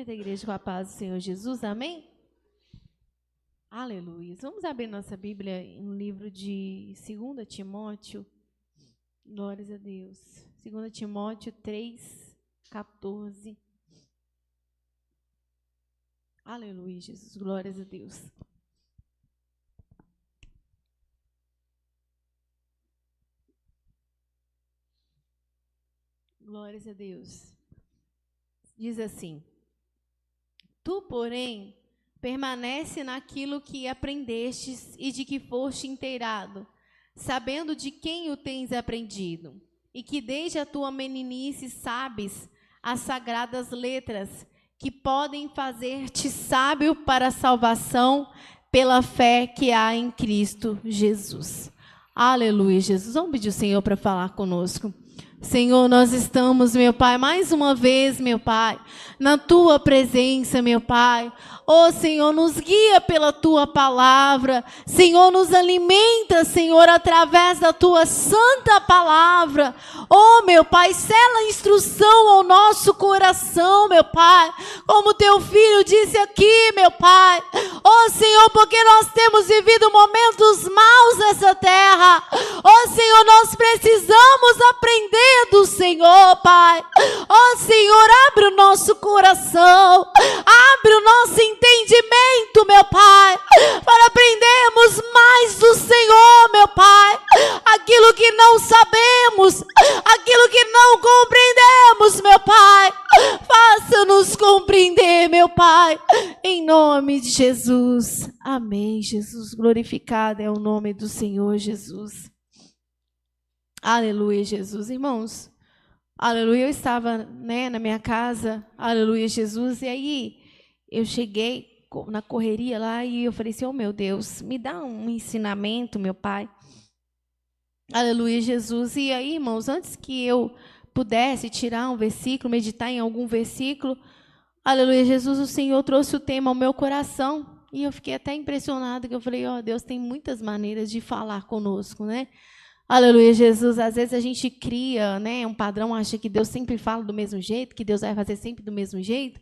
Cumprimento a igreja com a paz do Senhor Jesus, amém? Aleluia. Vamos abrir nossa Bíblia no livro de 2 Timóteo. Glórias a Deus. 2 Timóteo 3, 14. Aleluia, Jesus. Glórias a Deus. Glórias a Deus. Diz assim: Tu, porém, permanece naquilo que aprendestes e de que foste inteirado, sabendo de quem o tens aprendido, e que desde a tua meninice sabes as sagradas letras, que podem fazer-te sábio para a salvação pela fé que há em Cristo Jesus. Aleluia, Jesus. Vamos pedir ao Senhor para falar conosco. Senhor, nós estamos, meu Pai, mais uma vez, meu Pai, na Tua presença, meu Pai. Ó Senhor, nos guia pela Tua palavra. Senhor, nos alimenta, Senhor, através da Tua santa palavra. Ó meu Pai, sela a instrução ao nosso coração, meu Pai. Como Teu Filho disse aqui, meu Pai. Ó Senhor, porque nós temos vivido momentos maus nessa terra. Ó Senhor, nós precisamos aprender do Senhor, Pai. Ó Senhor, abre o nosso coração, abre o nosso entendimento, meu Pai, para aprendermos mais do Senhor, meu Pai. Aquilo que não sabemos, aquilo que não compreendemos, meu Pai, faça-nos compreender, meu Pai, em nome de Jesus. Amém, Jesus. Glorificado é o nome do Senhor Jesus. Aleluia, Jesus. Irmãos, aleluia, eu estava, na minha casa, aleluia, Jesus, e aí eu cheguei na correria lá e eu falei assim, oh meu Deus, me dá um ensinamento, meu Pai. Aleluia, Jesus. E aí, irmãos, antes que eu pudesse tirar um versículo, meditar em algum versículo, aleluia, Jesus, o Senhor trouxe o tema ao meu coração e eu fiquei até impressionada, que eu falei, ó, Deus tem muitas maneiras de falar conosco, né? Aleluia, Jesus. Às vezes a gente cria, um padrão, acha que Deus sempre fala do mesmo jeito, que Deus vai fazer sempre do mesmo jeito.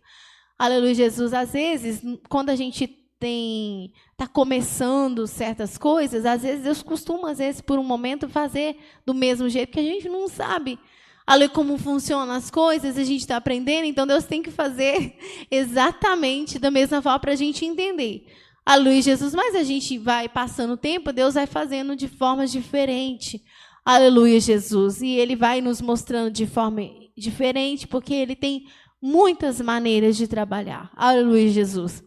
Aleluia, Jesus. Às vezes, quando a gente está começando certas coisas, às vezes Deus costuma, por um momento, fazer do mesmo jeito, porque a gente não sabe, aleluia, como funcionam as coisas, a gente está aprendendo, então Deus tem que fazer exatamente da mesma forma para a gente entender. Aleluia, Jesus, mas a gente vai passando o tempo, Deus vai fazendo de forma diferente. Aleluia, Jesus. E Ele vai nos mostrando de forma diferente, porque Ele tem muitas maneiras de trabalhar. Aleluia, Jesus.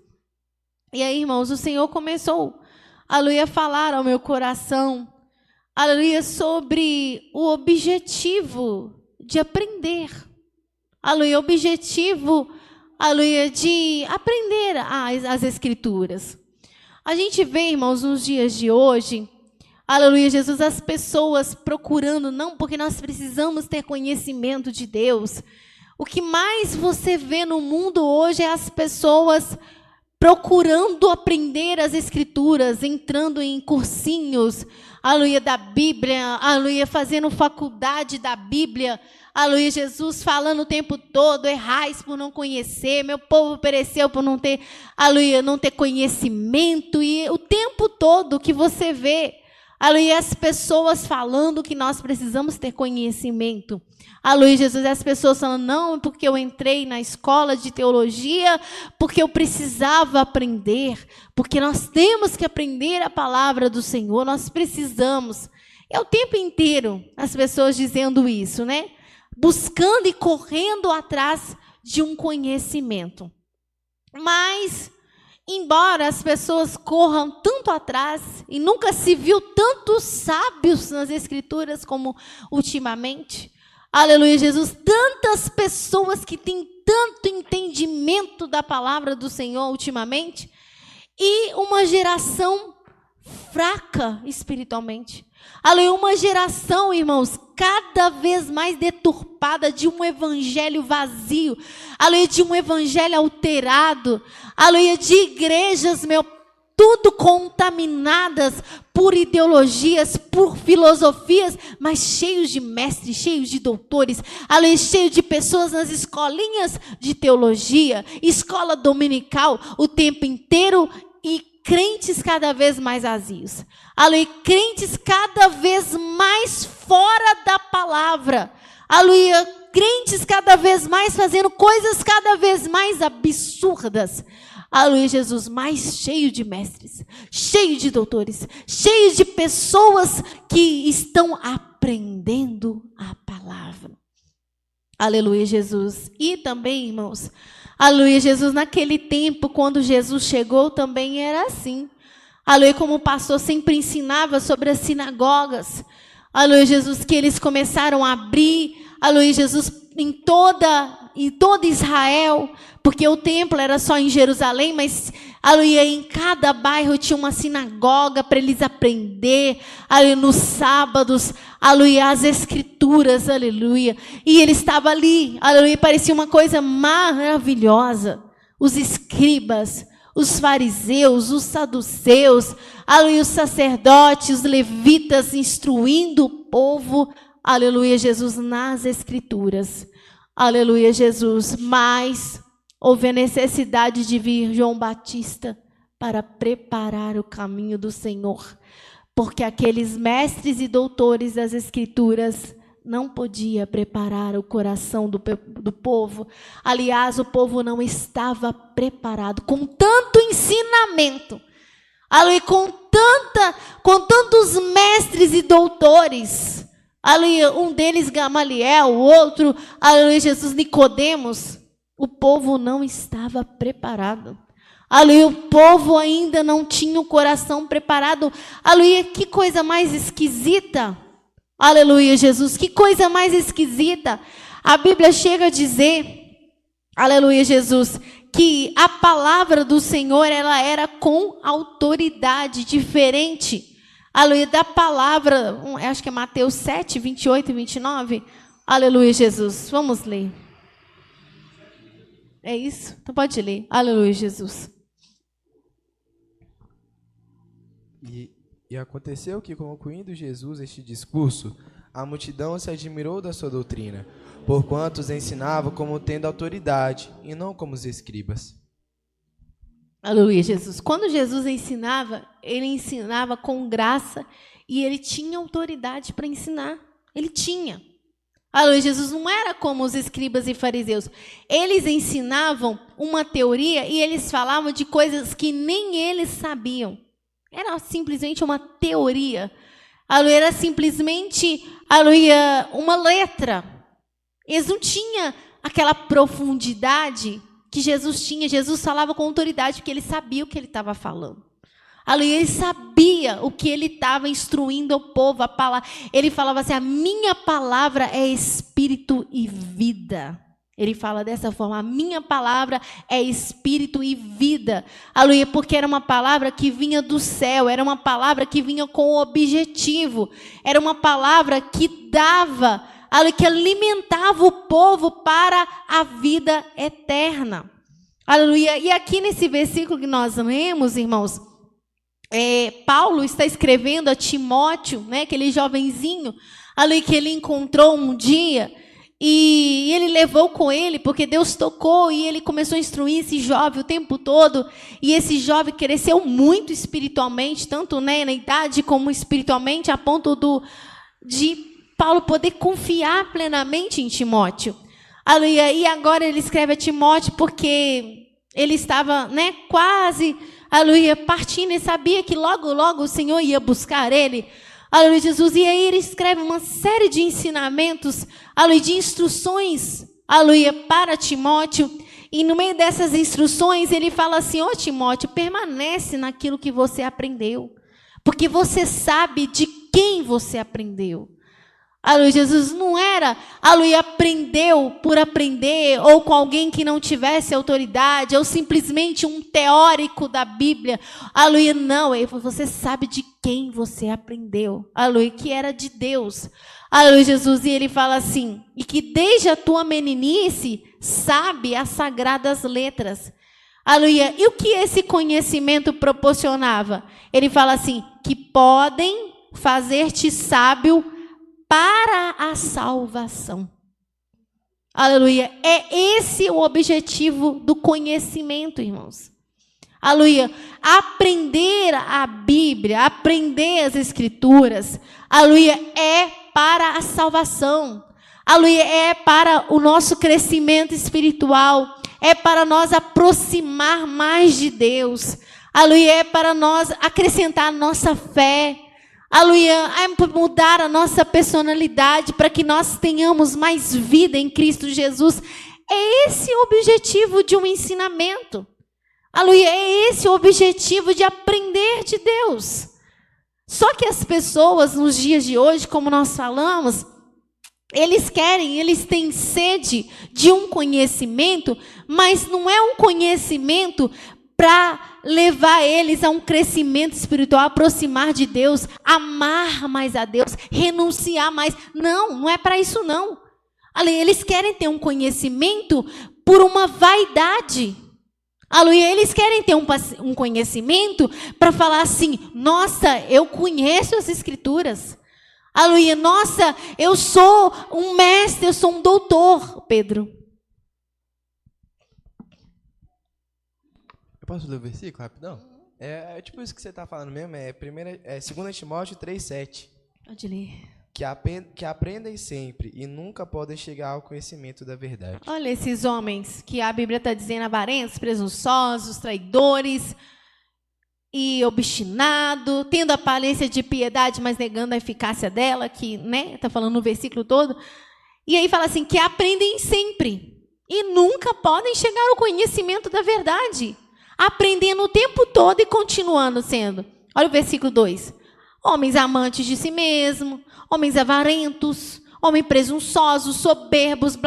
E aí, irmãos, o Senhor começou, aleluia, a falar ao meu coração, aleluia, sobre o objetivo de aprender. Aleluia, o objetivo, aleluia, de aprender as Escrituras. A gente vê, irmãos, nos dias de hoje, aleluia, Jesus, as pessoas procurando, não porque nós precisamos ter conhecimento de Deus. O que mais você vê no mundo hoje é as pessoas procurando aprender as Escrituras, entrando em cursinhos, aleluia, da Bíblia, aleluia, fazendo faculdade da Bíblia. Aleluia, Jesus, falando o tempo todo, errais por não conhecer, meu povo pereceu por não ter, aleluia, não ter conhecimento, e o tempo todo que você vê, aleluia, as pessoas falando que nós precisamos ter conhecimento. Aleluia, Jesus, as pessoas falando, não, porque eu entrei na escola de teologia, porque eu precisava aprender, porque nós temos que aprender a palavra do Senhor, nós precisamos. É o tempo inteiro as pessoas dizendo isso, buscando e correndo atrás de um conhecimento. Mas, embora as pessoas corram tanto atrás, e nunca se viu tantos sábios nas Escrituras como ultimamente, aleluia, Jesus, tantas pessoas que têm tanto entendimento da palavra do Senhor ultimamente, e uma geração fraca espiritualmente. Aleluia, uma geração, irmãos, cada vez mais deturpada de um evangelho vazio, aleluia, de um evangelho alterado, aleluia, de igrejas, meu tudo contaminadas por ideologias, por filosofias, mas cheios de mestres, cheios de doutores, aleluia, cheios de pessoas nas escolinhas de teologia, escola dominical, o tempo inteiro, e crentes cada vez mais vazios, aleluia, crentes cada vez mais fora da palavra, aleluia, crentes cada vez mais fazendo coisas cada vez mais absurdas, aleluia, Jesus, mais cheio de mestres, cheio de doutores, cheio de pessoas que estão aprendendo a palavra. Aleluia, Jesus. E também, irmãos, aleluia, Jesus, naquele tempo, quando Jesus chegou, também era assim. Aleluia, como o pastor sempre ensinava sobre as sinagogas. Aleluia, Jesus, que eles começaram a abrir, aleluia, Jesus, em toda Israel, porque o templo era só em Jerusalém, mas, aleluia, em cada bairro tinha uma sinagoga para eles aprender, aleluia, nos sábados, aleluia, as escrituras, aleluia, e ele estava ali, aleluia, parecia uma coisa maravilhosa, os escribas, os fariseus, os saduceus, aleluia, os sacerdotes, os levitas, instruindo o povo, aleluia, Jesus, nas escrituras. Aleluia, Jesus. Mas houve a necessidade de vir João Batista para preparar o caminho do Senhor. Porque aqueles mestres e doutores das escrituras não podiam preparar o coração do povo. Aliás, o povo não estava preparado com tanto ensinamento. Aleluia, com tantos mestres e doutores. Aleluia, um deles Gamaliel, o outro, aleluia, Jesus, Nicodemos. O povo não estava preparado. Aleluia, o povo ainda não tinha o coração preparado. Aleluia, que coisa mais esquisita. Aleluia, Jesus, que coisa mais esquisita. A Bíblia chega a dizer, aleluia, Jesus, que a palavra do Senhor, ela era com autoridade diferente. Aleluia, da palavra, acho que é Mateus 7, 28 e 29. Aleluia, Jesus. Vamos ler. É isso? Então pode ler. Aleluia, Jesus. E aconteceu que, concluindo Jesus este discurso, a multidão se admirou da sua doutrina, porquanto os ensinava como tendo autoridade, e não como os escribas. Aleluia, Jesus. Quando Jesus ensinava, ele ensinava com graça e ele tinha autoridade para ensinar. Ele tinha. Aleluia, Jesus não era como os escribas e fariseus. Eles ensinavam uma teoria e eles falavam de coisas que nem eles sabiam. Era simplesmente uma teoria. Aleluia, era simplesmente, aleluia, uma letra. Eles não tinham aquela profundidade que Jesus tinha. Jesus falava com autoridade, porque ele sabia o que ele estava falando. Aleluia, ele sabia o que ele estava instruindo ao povo, a palavra. Ele falava assim, a minha palavra é espírito e vida. Ele fala dessa forma, a minha palavra é espírito e vida. Aleluia, porque era uma palavra que vinha do céu, era uma palavra que vinha com objetivo, era uma palavra que dava, que alimentava o povo para a vida eterna. Aleluia. E aqui nesse versículo que nós lemos, irmãos, Paulo está escrevendo a Timóteo, né, aquele jovenzinho, aleluia, que ele encontrou um dia, e ele levou com ele, porque Deus tocou, e ele começou a instruir esse jovem o tempo todo, e esse jovem cresceu muito espiritualmente, tanto, né, na idade como espiritualmente, a ponto de Paulo poder confiar plenamente em Timóteo. Aleluia. E agora ele escreve a Timóteo porque ele estava, né, quase, aleluia, partindo, e sabia que logo, logo o Senhor ia buscar ele. Aleluia, Jesus. E aí ele escreve uma série de ensinamentos, aleluia, de instruções, aleluia, para Timóteo. E no meio dessas instruções ele fala assim, ó Timóteo, permanece naquilo que você aprendeu, porque você sabe de quem você aprendeu. Aleluia, Jesus não era, aleluia, aprendeu por aprender, ou com alguém que não tivesse autoridade, ou simplesmente um teórico da Bíblia. Aleluia, não, você sabe de quem você aprendeu. Aleluia, que era de Deus. Aleluia, Jesus, e ele fala assim, e que desde a tua meninice sabe as sagradas letras. Aleluia. E o que esse conhecimento proporcionava? Ele fala assim, que podem fazer-te sábio para a salvação. Aleluia. É esse o objetivo do conhecimento, irmãos. Aleluia. Aprender a Bíblia, aprender as Escrituras, aleluia, é para a salvação. Aleluia, é para o nosso crescimento espiritual, é para nós aproximar mais de Deus. Aleluia, é para nós acrescentar a nossa fé. Aleluia, é mudar a nossa personalidade para que nós tenhamos mais vida em Cristo Jesus. É esse o objetivo de um ensinamento. Aleluia, é esse o objetivo de aprender de Deus. Só que as pessoas nos dias de hoje, como nós falamos, eles têm sede de um conhecimento, mas não é um conhecimento para levar eles a um crescimento espiritual, aproximar de Deus, amar mais a Deus, renunciar mais. Não é para isso não. Eles querem ter um conhecimento por uma vaidade. Aleluia, eles querem ter um conhecimento para falar assim, nossa, eu conheço as Escrituras. Aleluia, nossa, eu sou um mestre, eu sou um doutor, Pedro. Eu posso ler o versículo rapidão? É tipo isso que você está falando mesmo, é 2 Timóteo 3,7. Pode ler. Que aprendem sempre e nunca podem chegar ao conhecimento da verdade. Olha esses homens que a Bíblia está dizendo avarentos, presunçosos, traidores e obstinado, tendo aparência de piedade, mas negando a eficácia dela, que, né, está falando no versículo todo. E aí fala assim, que aprendem sempre e nunca podem chegar ao conhecimento da verdade. Aprendendo o tempo todo e continuando sendo. Olha o versículo 2. Homens amantes de si mesmo, homens avarentos, homens presunçosos, soberbos,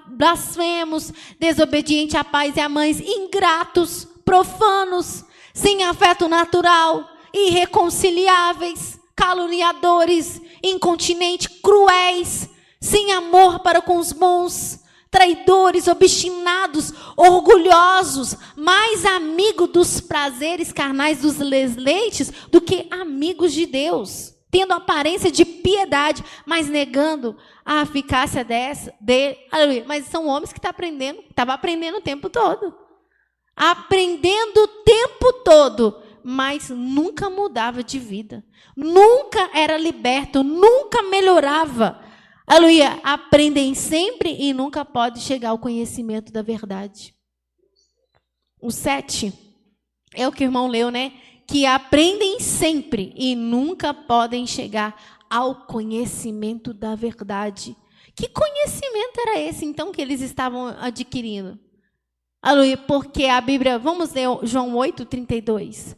blasfemos, desobedientes a pais e a mães, ingratos, profanos, sem afeto natural, irreconciliáveis, caluniadores, incontinentes, cruéis, sem amor para com os bons, traidores, obstinados, orgulhosos, mais amigos dos prazeres carnais dos deleites do que amigos de Deus, tendo aparência de piedade, mas negando a eficácia dele. Mas são homens que estavam aprendendo o tempo todo. Aprendendo o tempo todo, mas nunca mudava de vida. Nunca era liberto, nunca melhorava. Aleluia, aprendem sempre e nunca pode chegar ao conhecimento da verdade. O 7 é o que o irmão leu, né? Que aprendem sempre e nunca podem chegar ao conhecimento da verdade. Que conhecimento era esse, então, que eles estavam adquirindo? Aleluia, porque a Bíblia, vamos ler João 8:32.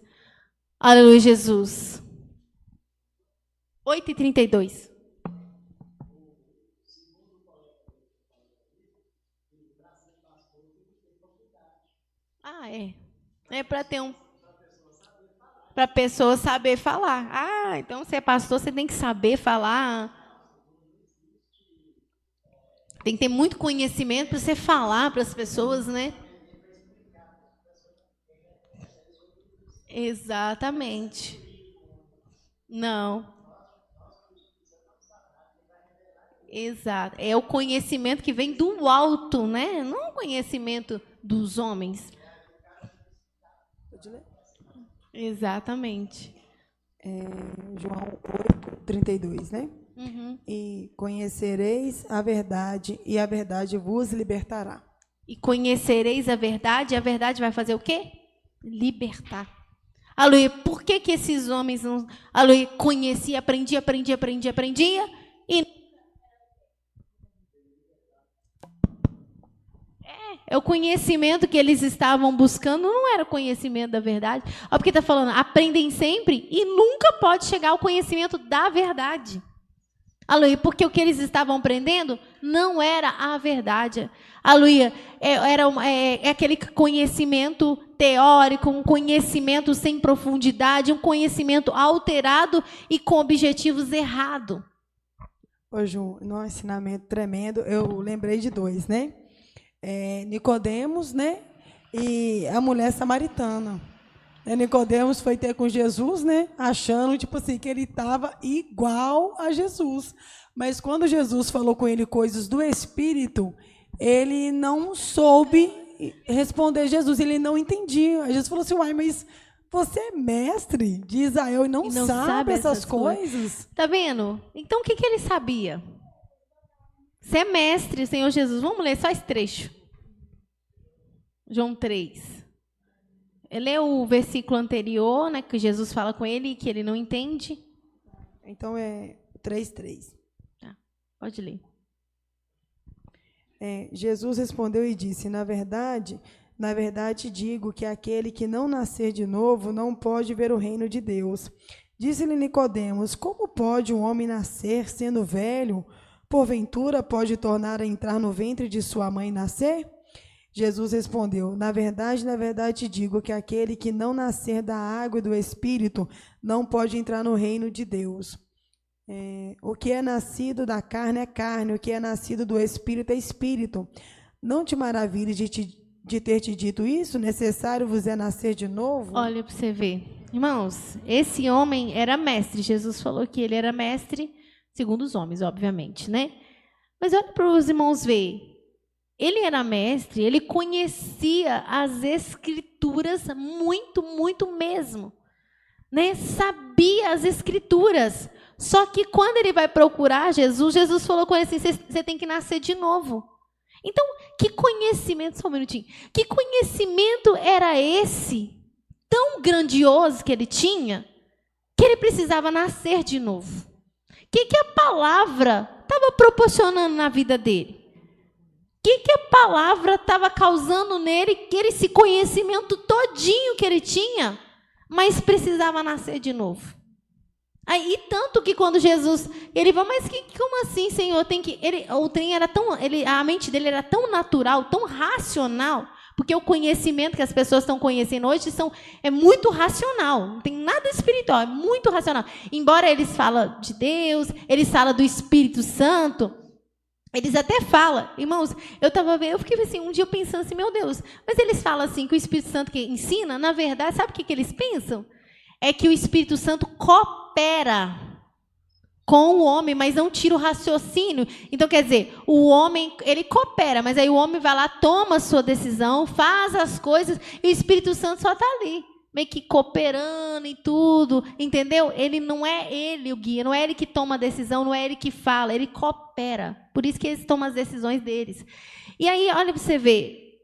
Aleluia, Jesus. 8:32. É para ter para a pessoa saber falar. Ah, então você é pastor, você tem que saber falar. Tem que ter muito conhecimento para você falar para as pessoas, né? Exatamente. Não. Exato. É o conhecimento que vem do alto, né? Não o conhecimento dos homens. Exatamente. João 8:32, né? Uhum. E conhecereis a verdade, e a verdade vos libertará. E conhecereis a verdade, e a verdade vai fazer o quê? Libertar. Aleluia. Por que esses homens não... Aleluia, conhecia, aprendia, e... É o conhecimento que eles estavam buscando, não era o conhecimento da verdade. Olha porque está falando, aprendem sempre e nunca pode chegar ao conhecimento da verdade. Aleluia, porque o que eles estavam aprendendo não era a verdade. Aleluia, é aquele conhecimento teórico, um conhecimento sem profundidade, um conhecimento alterado e com objetivos errados. Ô, Ju, num ensinamento tremendo, eu lembrei de dois, né? Nicodemos, né? e a mulher samaritana. Nicodemos foi ter com Jesus, né, achando tipo assim que ele estava igual a Jesus. Mas quando Jesus falou com ele coisas do Espírito, ele não soube responder Jesus, ele não entendia. Jesus falou assim: uai, mas você é mestre de Israel e não sabe essas coisas? Tá vendo? Então o que ele sabia? Você é mestre, Senhor Jesus. Vamos ler só esse trecho. João 3. Lê o versículo anterior, né, que Jesus fala com ele, que ele não entende. Então é 3:3. Tá, pode ler. Jesus respondeu e disse: na verdade digo que aquele que não nascer de novo não pode ver o reino de Deus. Disse-lhe Nicodemos: como pode um homem nascer sendo velho? Porventura pode tornar a entrar no ventre de sua mãe e nascer? Jesus respondeu: na verdade digo que aquele que não nascer da água e do Espírito não pode entrar no reino de Deus. O que é nascido da carne é carne, o que é nascido do Espírito é Espírito. Não te maravilhes de ter te dito isso? Necessário vos é nascer de novo? Olha para você ver. Irmãos, esse homem era mestre. Jesus falou que ele era mestre, segundo os homens, obviamente, né? Mas olha para os irmãos ver. Ele era mestre, ele conhecia as Escrituras muito, muito mesmo. Né? Sabia as Escrituras. Só que quando ele vai procurar Jesus, Jesus falou com ele assim: você tem que nascer de novo. Então, que conhecimento, só um minutinho, que conhecimento era esse, tão grandioso que ele tinha, que ele precisava nascer de novo? O que a palavra estava proporcionando na vida dele? O que a palavra estava causando nele, que esse conhecimento todinho que ele tinha, mas precisava nascer de novo? Aí, tanto que quando Jesus, ele falou: mas como assim, Senhor? O trem era tão, a mente dele era tão natural, tão racional, porque o conhecimento que as pessoas estão conhecendo hoje é muito racional, não tem nada espiritual, é muito racional. Embora eles falam de Deus, eles falam do Espírito Santo, eles até falam, irmãos, eu fiquei assim, um dia eu pensando assim, meu Deus, mas eles falam assim que o Espírito Santo que ensina, na verdade, sabe o que eles pensam? É que o Espírito Santo coopera com o homem, mas não tira o raciocínio. Então, quer dizer, o homem, ele coopera, mas aí o homem vai lá, toma a sua decisão, faz as coisas, e o Espírito Santo só está ali, meio que cooperando e tudo, entendeu? Ele não é ele o guia, não é ele que toma a decisão, não é ele que fala, ele coopera. Por isso que eles tomam as decisões deles. E aí, olha para você ver,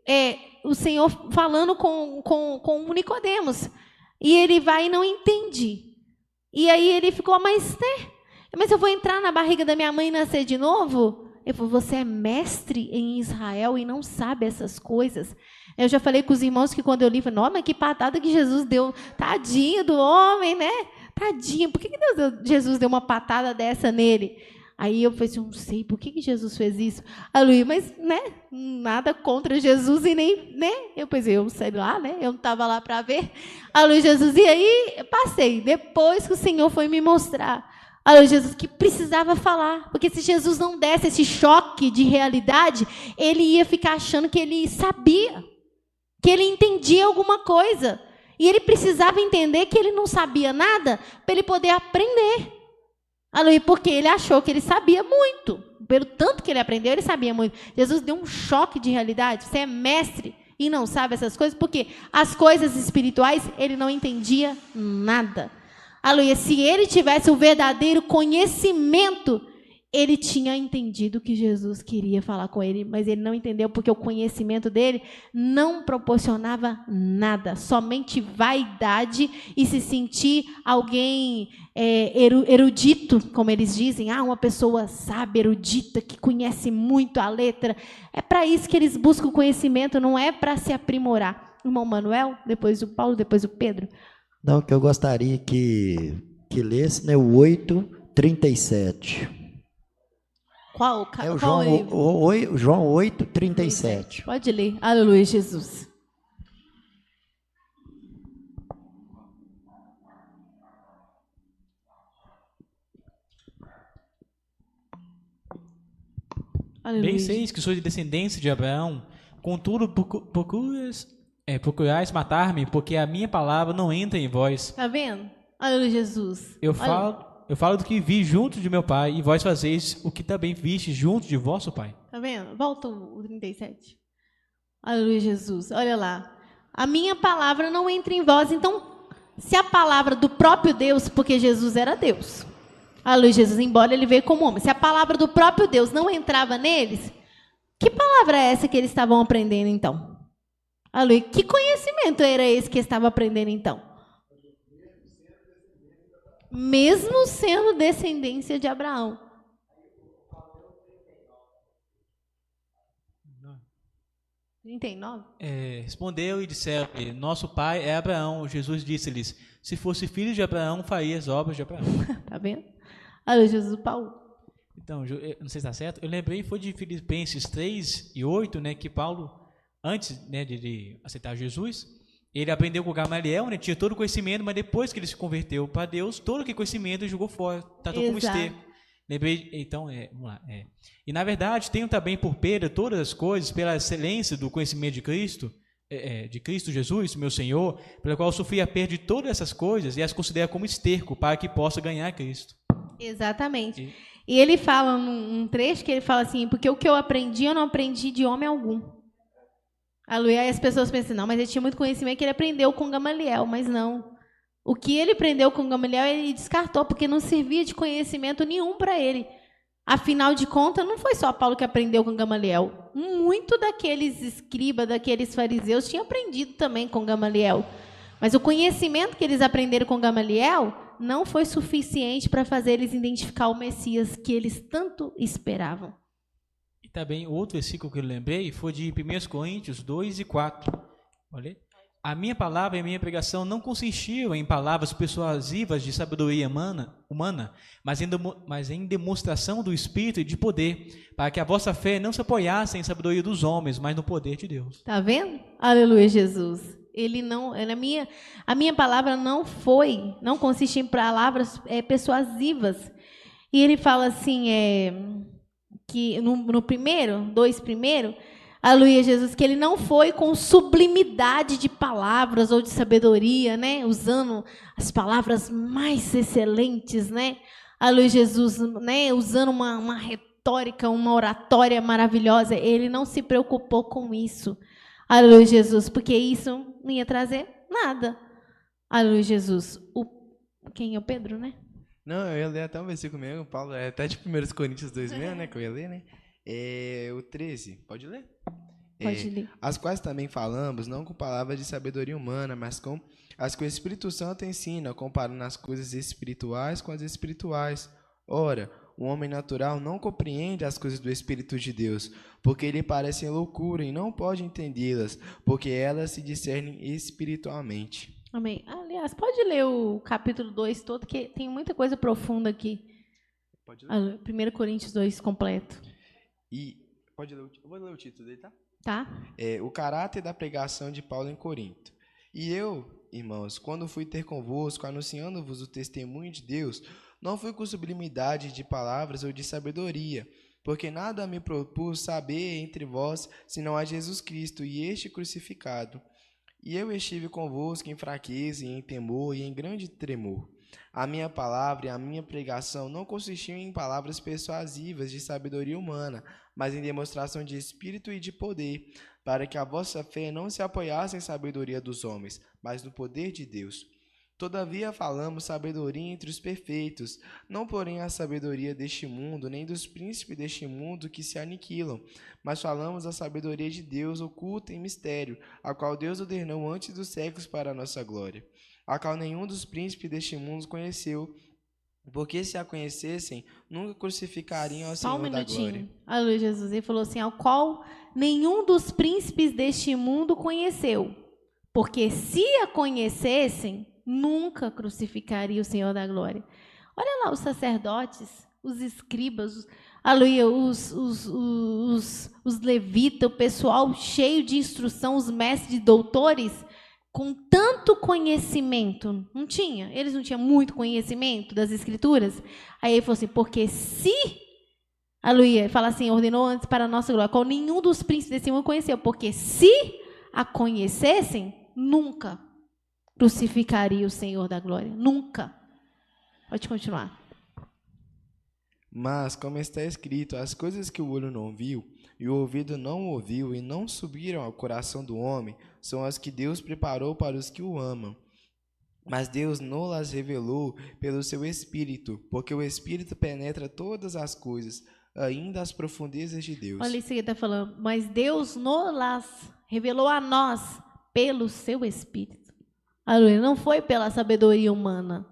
o Senhor falando com o Nicodemos, e ele vai e não entende. E aí ele ficou: mas eu vou entrar na barriga da minha mãe e nascer de novo? Ele falou: você é mestre em Israel e não sabe essas coisas? Eu já falei com os irmãos que quando eu li, falei: nossa, mas que patada que Jesus deu. Tadinho do homem, né? Tadinho. Por que Jesus deu uma patada dessa nele? Aí eu falei assim: não sei, por que Jesus fez isso? A Luí, mas, né? Nada contra Jesus e nem, né? Eu pensei, eu sei lá, né? Eu não estava lá para ver. A Luí, Jesus, e aí eu passei. Depois que o Senhor foi me mostrar, a Luí, Jesus, que precisava falar. Porque se Jesus não desse esse choque de realidade, ele ia ficar achando que ele sabia, que ele entendia alguma coisa. E ele precisava entender que ele não sabia nada para ele poder aprender. Porque ele achou que ele sabia muito. Pelo tanto que ele aprendeu, ele sabia muito. Jesus deu um choque de realidade. Você é mestre e não sabe essas coisas, porque as coisas espirituais ele não entendia nada. Se ele tivesse o verdadeiro conhecimento, ele tinha entendido que Jesus queria falar com ele, mas ele não entendeu porque o conhecimento dele não proporcionava nada, somente vaidade e se sentir alguém erudito, como eles dizem, uma pessoa sábia, erudita, que conhece muito a letra. É para isso que eles buscam conhecimento, não é para se aprimorar. Irmão Manuel, depois o Paulo, depois o Pedro. Não, que eu gostaria que lesse, né, o 8:37. Qual João 8:37. Pode ler. Aleluia, Jesus. Aleluia. Bem seis que sois de descendência de Abraão, contudo procuras procurais matar-me, porque a minha palavra não entra em vós. Tá vendo? Aleluia, Jesus. Eu falo do que vi junto de meu Pai, e vós fazeis o que também viste junto de vosso Pai. Tá vendo? Volta o 37. Aleluia, Jesus. Olha lá. A minha palavra não entra em vós. Então, se a palavra do próprio Deus, porque Jesus era Deus. Aleluia, Jesus, embora ele veio como homem. Se a palavra do próprio Deus não entrava neles, que palavra é essa que eles estavam aprendendo então? Aleluia. Que conhecimento era esse que estavam aprendendo então? Mesmo sendo descendência de Abraão. Não. 39? Respondeu e disseram: nosso pai é Abraão. Jesus disse-lhes: se fosse filho de Abraão, faria as obras de Abraão. Tá vendo? Olha, Jesus, Paulo. Então, não sei se está certo. Eu lembrei, foi de Filipenses 3 e 8, né, que Paulo, antes, né, de aceitar Jesus, ele aprendeu com Gamaliel, né, tinha todo o conhecimento, mas depois que ele se converteu para Deus, todo aquele conhecimento ele jogou fora, tratou como esterco. Lembrei, então, vamos lá. E na verdade, tenho também por perda todas as coisas, pela excelência do conhecimento de Cristo Jesus, meu Senhor, pelo qual sofri a perda de todas essas coisas e as considero como esterco para que possa ganhar Cristo. Exatamente. E ele fala num trecho que ele fala assim, porque o que eu aprendi, eu não aprendi de homem algum. Aleluia. E as pessoas pensam, não, mas ele tinha muito conhecimento que ele aprendeu com Gamaliel, mas não. O que ele aprendeu com Gamaliel, ele descartou, porque não servia de conhecimento nenhum para ele. Afinal de contas, não foi só Paulo que aprendeu com Gamaliel. Muito daqueles escribas, daqueles fariseus, tinham aprendido também com Gamaliel. Mas o conhecimento que eles aprenderam com Gamaliel não foi suficiente para fazer eles identificar o Messias que eles tanto esperavam. E também outro versículo que eu lembrei foi de 1 Coríntios 2 e 4. Olha. A minha palavra e a minha pregação não consistiam em palavras persuasivas de sabedoria humana, mas em demonstração do Espírito e de poder, para que a vossa fé não se apoiasse em sabedoria dos homens, mas no poder de Deus. Está vendo? Aleluia, Jesus. A minha palavra não consiste em palavras persuasivas. E ele fala assim, que no primeiro, 2 primeiro, aleluia, Jesus, que ele não foi com sublimidade de palavras ou de sabedoria, né? Usando as palavras mais excelentes, né? Aleluia, Jesus, né? Usando uma retórica, uma oratória maravilhosa. Ele não se preocupou com isso. Aleluia, Jesus, porque isso não ia trazer nada. Aleluia, Jesus. Quem é o Pedro, né? Não, eu ia ler até um versículo mesmo, Paulo, até de 1 Coríntios 2 mesmo, né, que eu ia ler, né? O 13, pode ler? Pode ler. As quais também falamos, não com palavras de sabedoria humana, mas com as que o Espírito Santo ensina, comparando as coisas espirituais com as espirituais. Ora, o homem natural não compreende as coisas do Espírito de Deus, porque lhe parecem loucura e não pode entendê-las, porque elas se discernem espiritualmente. Amém. Aliás, pode ler o capítulo 2 todo, que tem muita coisa profunda aqui. Pode ler. 1 Coríntios 2 completo. Pode ler, eu vou ler o título dele, tá? Tá? O caráter da pregação de Paulo em Corinto. E eu, irmãos, quando fui ter convosco, anunciando-vos o testemunho de Deus, não fui com sublimidade de palavras ou de sabedoria, porque nada me propus saber entre vós, senão a Jesus Cristo e este crucificado. E eu estive convosco em fraqueza, e em temor, e em grande tremor. A minha palavra e a minha pregação não consistiam em palavras persuasivas de sabedoria humana, mas em demonstração de espírito e de poder, para que a vossa fé não se apoiasse em sabedoria dos homens, mas no poder de Deus. Todavia falamos sabedoria entre os perfeitos, não porém a sabedoria deste mundo, nem dos príncipes deste mundo que se aniquilam, mas falamos a sabedoria de Deus oculta em mistério, a qual Deus ordenou antes dos séculos para a nossa glória, a qual nenhum dos príncipes deste mundo conheceu, porque se a conhecessem, nunca crucificariam ao Senhor da glória. Aleluia, Jesus. Ele falou assim, ao qual nenhum dos príncipes deste mundo conheceu, porque se a conhecessem, nunca crucificaria o Senhor da glória. Olha lá os sacerdotes, os escribas, aleluia, os levitas, o pessoal cheio de instrução, os mestres e doutores, com tanto conhecimento. Não tinha? Eles não tinham muito conhecimento das escrituras? Aí ele falou assim, porque se, aleluia, fala assim, ordenou antes para a nossa glória, qual nenhum dos príncipes desse mundo conheceu, porque se a conhecessem, nunca crucificaria o Senhor da glória. Nunca. Pode continuar. Mas, como está escrito, as coisas que o olho não viu, e o ouvido não ouviu, e não subiram ao coração do homem, são as que Deus preparou para os que o amam. Mas Deus não las revelou pelo seu Espírito, porque o Espírito penetra todas as coisas, ainda as profundezas de Deus. Olha isso que ele está falando. Mas Deus não las revelou a nós pelo seu Espírito. Aleluia. Não foi pela sabedoria humana.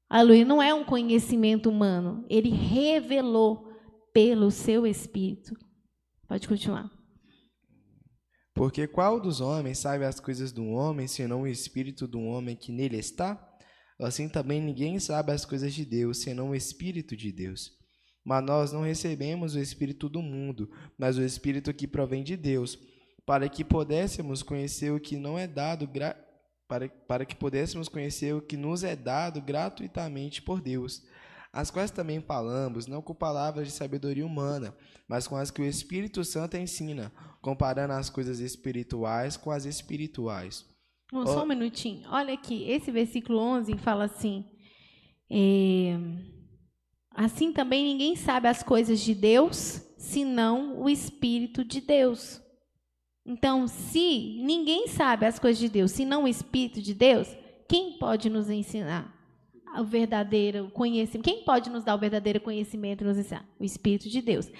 Aleluia. Não é um conhecimento humano. Ele revelou pelo seu Espírito. Pode continuar. Porque qual dos homens sabe as coisas do homem, senão o Espírito do homem que nele está? Assim também ninguém sabe as coisas de Deus, senão o Espírito de Deus. Mas nós não recebemos o Espírito do mundo, mas o Espírito que provém de Deus, para que pudéssemos conhecer o que não é dado para que pudéssemos conhecer o que nos é dado gratuitamente por Deus, as quais também falamos, não com palavras de sabedoria humana, mas com as que o Espírito Santo ensina, comparando as coisas espirituais com as espirituais. Só um minutinho. Olha aqui, esse versículo 11 fala assim, assim também ninguém sabe as coisas de Deus, senão o Espírito de Deus. Então, se ninguém sabe as coisas de Deus, senão o Espírito de Deus, quem pode nos ensinar o verdadeiro conhecimento? Quem pode nos dar o verdadeiro conhecimento e nos ensinar? O Espírito de Deus.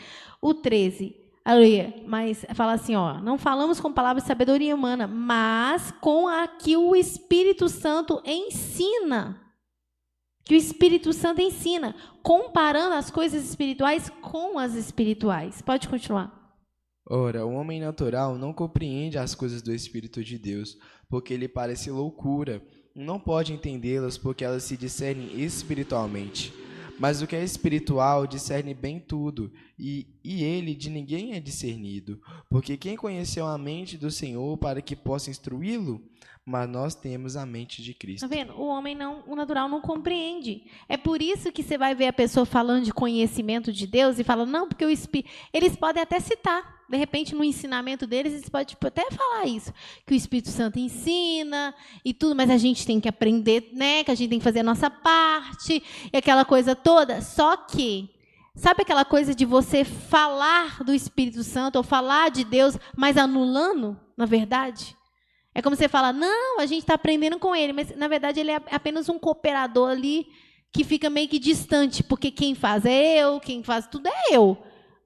O 13, aleluia, mas fala assim, ó, não falamos com palavras de sabedoria humana, mas com a que o Espírito Santo ensina. Que o Espírito Santo ensina, comparando as coisas espirituais com as espirituais. Pode continuar. Ora, o homem natural não compreende as coisas do Espírito de Deus, porque lhe parece loucura. Não pode entendê-las, porque elas se discernem espiritualmente. Mas o que é espiritual discerne bem tudo, e ele de ninguém é discernido. Porque quem conheceu a mente do Senhor para que possa instruí-lo? Mas nós temos a mente de Cristo. Tá vendo? O natural não compreende. É por isso que você vai ver a pessoa falando de conhecimento de Deus e fala, não, porque o Espírito... Eles podem até citar, de repente, no ensinamento deles, eles podem até falar isso, que o Espírito Santo ensina e tudo, mas a gente tem que aprender, né? Que a gente tem que fazer a nossa parte e aquela coisa toda. Só que, sabe aquela coisa de você falar do Espírito Santo ou falar de Deus, mas anulando, na verdade? É como você fala, não, a gente está aprendendo com ele, mas, na verdade, ele é apenas um cooperador ali que fica meio que distante, porque quem faz é eu, quem faz tudo é eu.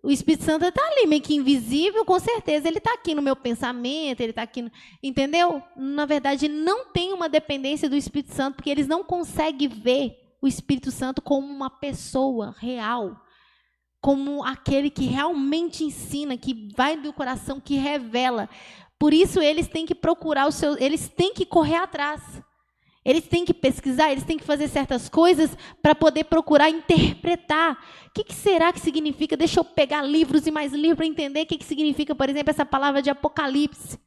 O Espírito Santo está ali, meio que invisível, com certeza. Ele está aqui no meu pensamento, ele está aqui, entendeu? Na verdade, não tem uma dependência do Espírito Santo, porque eles não conseguem ver o Espírito Santo como uma pessoa real, como aquele que realmente ensina, que vai do coração, que revela. Por isso, eles têm que procurar eles têm que correr atrás. Eles têm que pesquisar, eles têm que fazer certas coisas para poder procurar interpretar. O que será que significa? Deixa eu pegar livros e mais livros para entender o que significa, por exemplo, essa palavra de Apocalipse.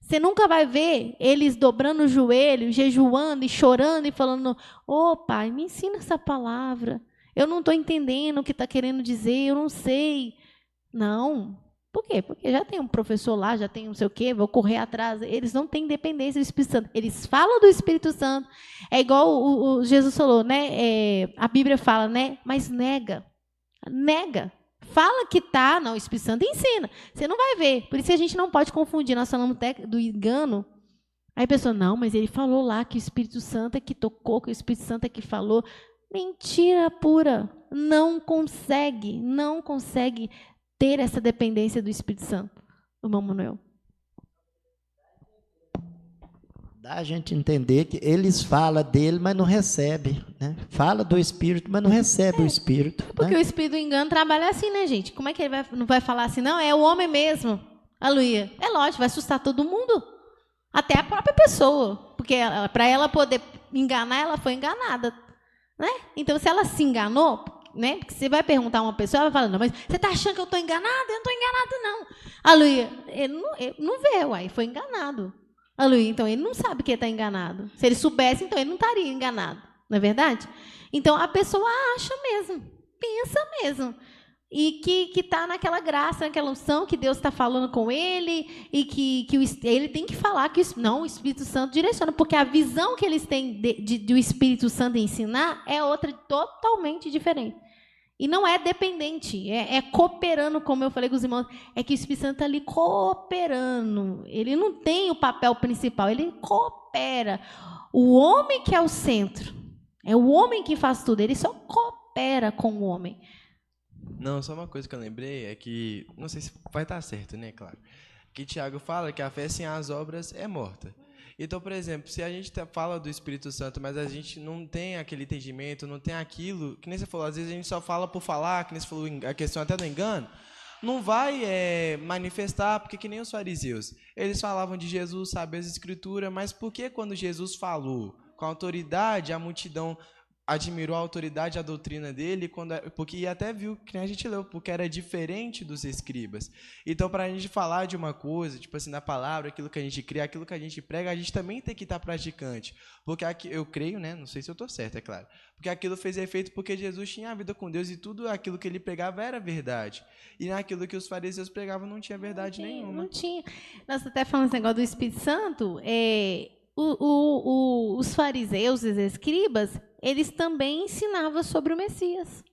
Você nunca vai ver eles dobrando o joelho, jejuando e chorando e falando, ô pai, me ensina essa palavra. Eu não estou entendendo o que está querendo dizer, eu não sei. Não. Por quê? Porque já tem um professor lá, já tem não sei o quê, vou correr atrás. Eles não têm dependência do Espírito Santo. Eles falam do Espírito Santo. É igual o Jesus falou, né? A Bíblia fala, né? Mas nega. Nega. Fala que tá, não, o Espírito Santo ensina. Você não vai ver. Por isso a gente não pode confundir. Nós falamos do engano. Aí a pessoa, não, mas ele falou lá que o Espírito Santo é que tocou, que o Espírito Santo é que falou. Mentira pura. Não consegue ter essa dependência do Espírito Santo. Irmão Manuel. Dá a gente entender que eles falam dele, mas não recebe, né? Fala do Espírito, mas não recebe o Espírito. Porque o Espírito do engano trabalha assim, né, gente? Como é que ele não vai falar assim? Não, é o homem mesmo. Aleluia. É lógico, vai assustar todo mundo. Até a própria pessoa. Porque para ela poder enganar, ela foi enganada. Né? Então, se ela se enganou... Né? Porque você vai perguntar a uma pessoa, ela vai falar, não, mas você está achando que eu estou enganada? Eu não estou enganado, não. Aleluia. Ele não vê, uai, foi enganado. Aleluia. Então, ele não sabe que ele está enganado. Se ele soubesse, então ele não estaria enganado. Não é verdade? Então, a pessoa acha mesmo, pensa mesmo. e que está naquela graça, naquela unção que Deus está falando com ele, e que ele tem que falar que não, o Espírito Santo direciona, porque a visão que eles têm do Espírito Santo ensinar é outra totalmente diferente. E não é dependente, é cooperando, como eu falei com os irmãos, é que o Espírito Santo está ali cooperando. Ele não tem o papel principal, ele coopera. O homem que é o centro, é o homem que faz tudo, ele só coopera com o homem. Não, só uma coisa que eu lembrei é que, não sei se vai estar certo, né, claro, que Tiago fala que a fé sem as obras é morta. Então, por exemplo, se a gente fala do Espírito Santo, mas a gente não tem aquele entendimento, não tem aquilo, que nem você falou, às vezes a gente só fala por falar, que nem você falou a questão até do engano, não vai manifestar, porque que nem os fariseus, eles falavam de Jesus, sabe, as escrituras, mas por que quando Jesus falou com autoridade, a multidão admirou a autoridade, a doutrina dele, porque até viu, que nem a gente leu, porque era diferente dos escribas. Então, para a gente falar de uma coisa, tipo assim, na palavra, aquilo que a gente cria, aquilo que a gente prega, a gente também tem que estar praticante. Porque eu creio, né? Não sei se eu estou certo, é claro. Porque aquilo fez efeito porque Jesus tinha a vida com Deus e tudo aquilo que ele pregava era verdade. E naquilo que os fariseus pregavam não tinha verdade nenhuma. Não tinha. Nós até falamos esse negócio do Espírito Santo, os fariseus, os escribas, eles também ensinavam sobre o Messias.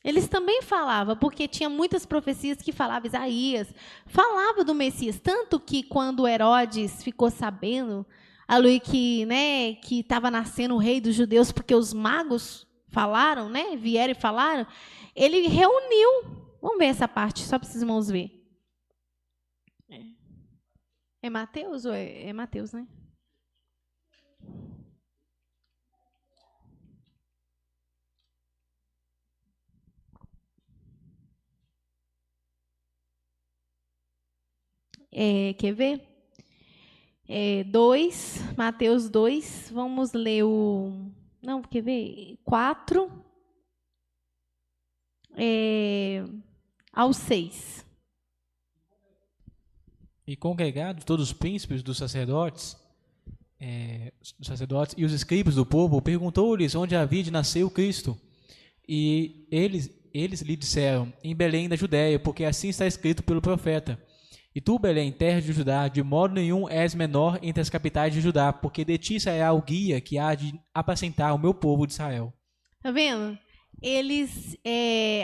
Eles também falavam, porque tinha muitas profecias que falavam, Isaías falava do Messias, tanto que quando Herodes ficou sabendo, que estava nascendo o rei dos judeus, porque os magos falaram, né, vieram e falaram, ele reuniu, vamos ver essa parte, só para os irmãos ver. É Mateus ou é Mateus, né? Quer ver? 2, Mateus 2, vamos ler o... Não, quer ver? 4 ao 6. E congregados todos os príncipes dos sacerdotes e os escribas do povo, perguntou-lhes onde havia de nascer o Cristo. E eles lhe disseram, em Belém da Judéia, porque assim está escrito pelo profeta. E tu, Belém, terra de Judá, de modo nenhum és menor entre as capitais de Judá, porque de ti sairá o guia que há de apacentar o meu povo de Israel. Tá vendo?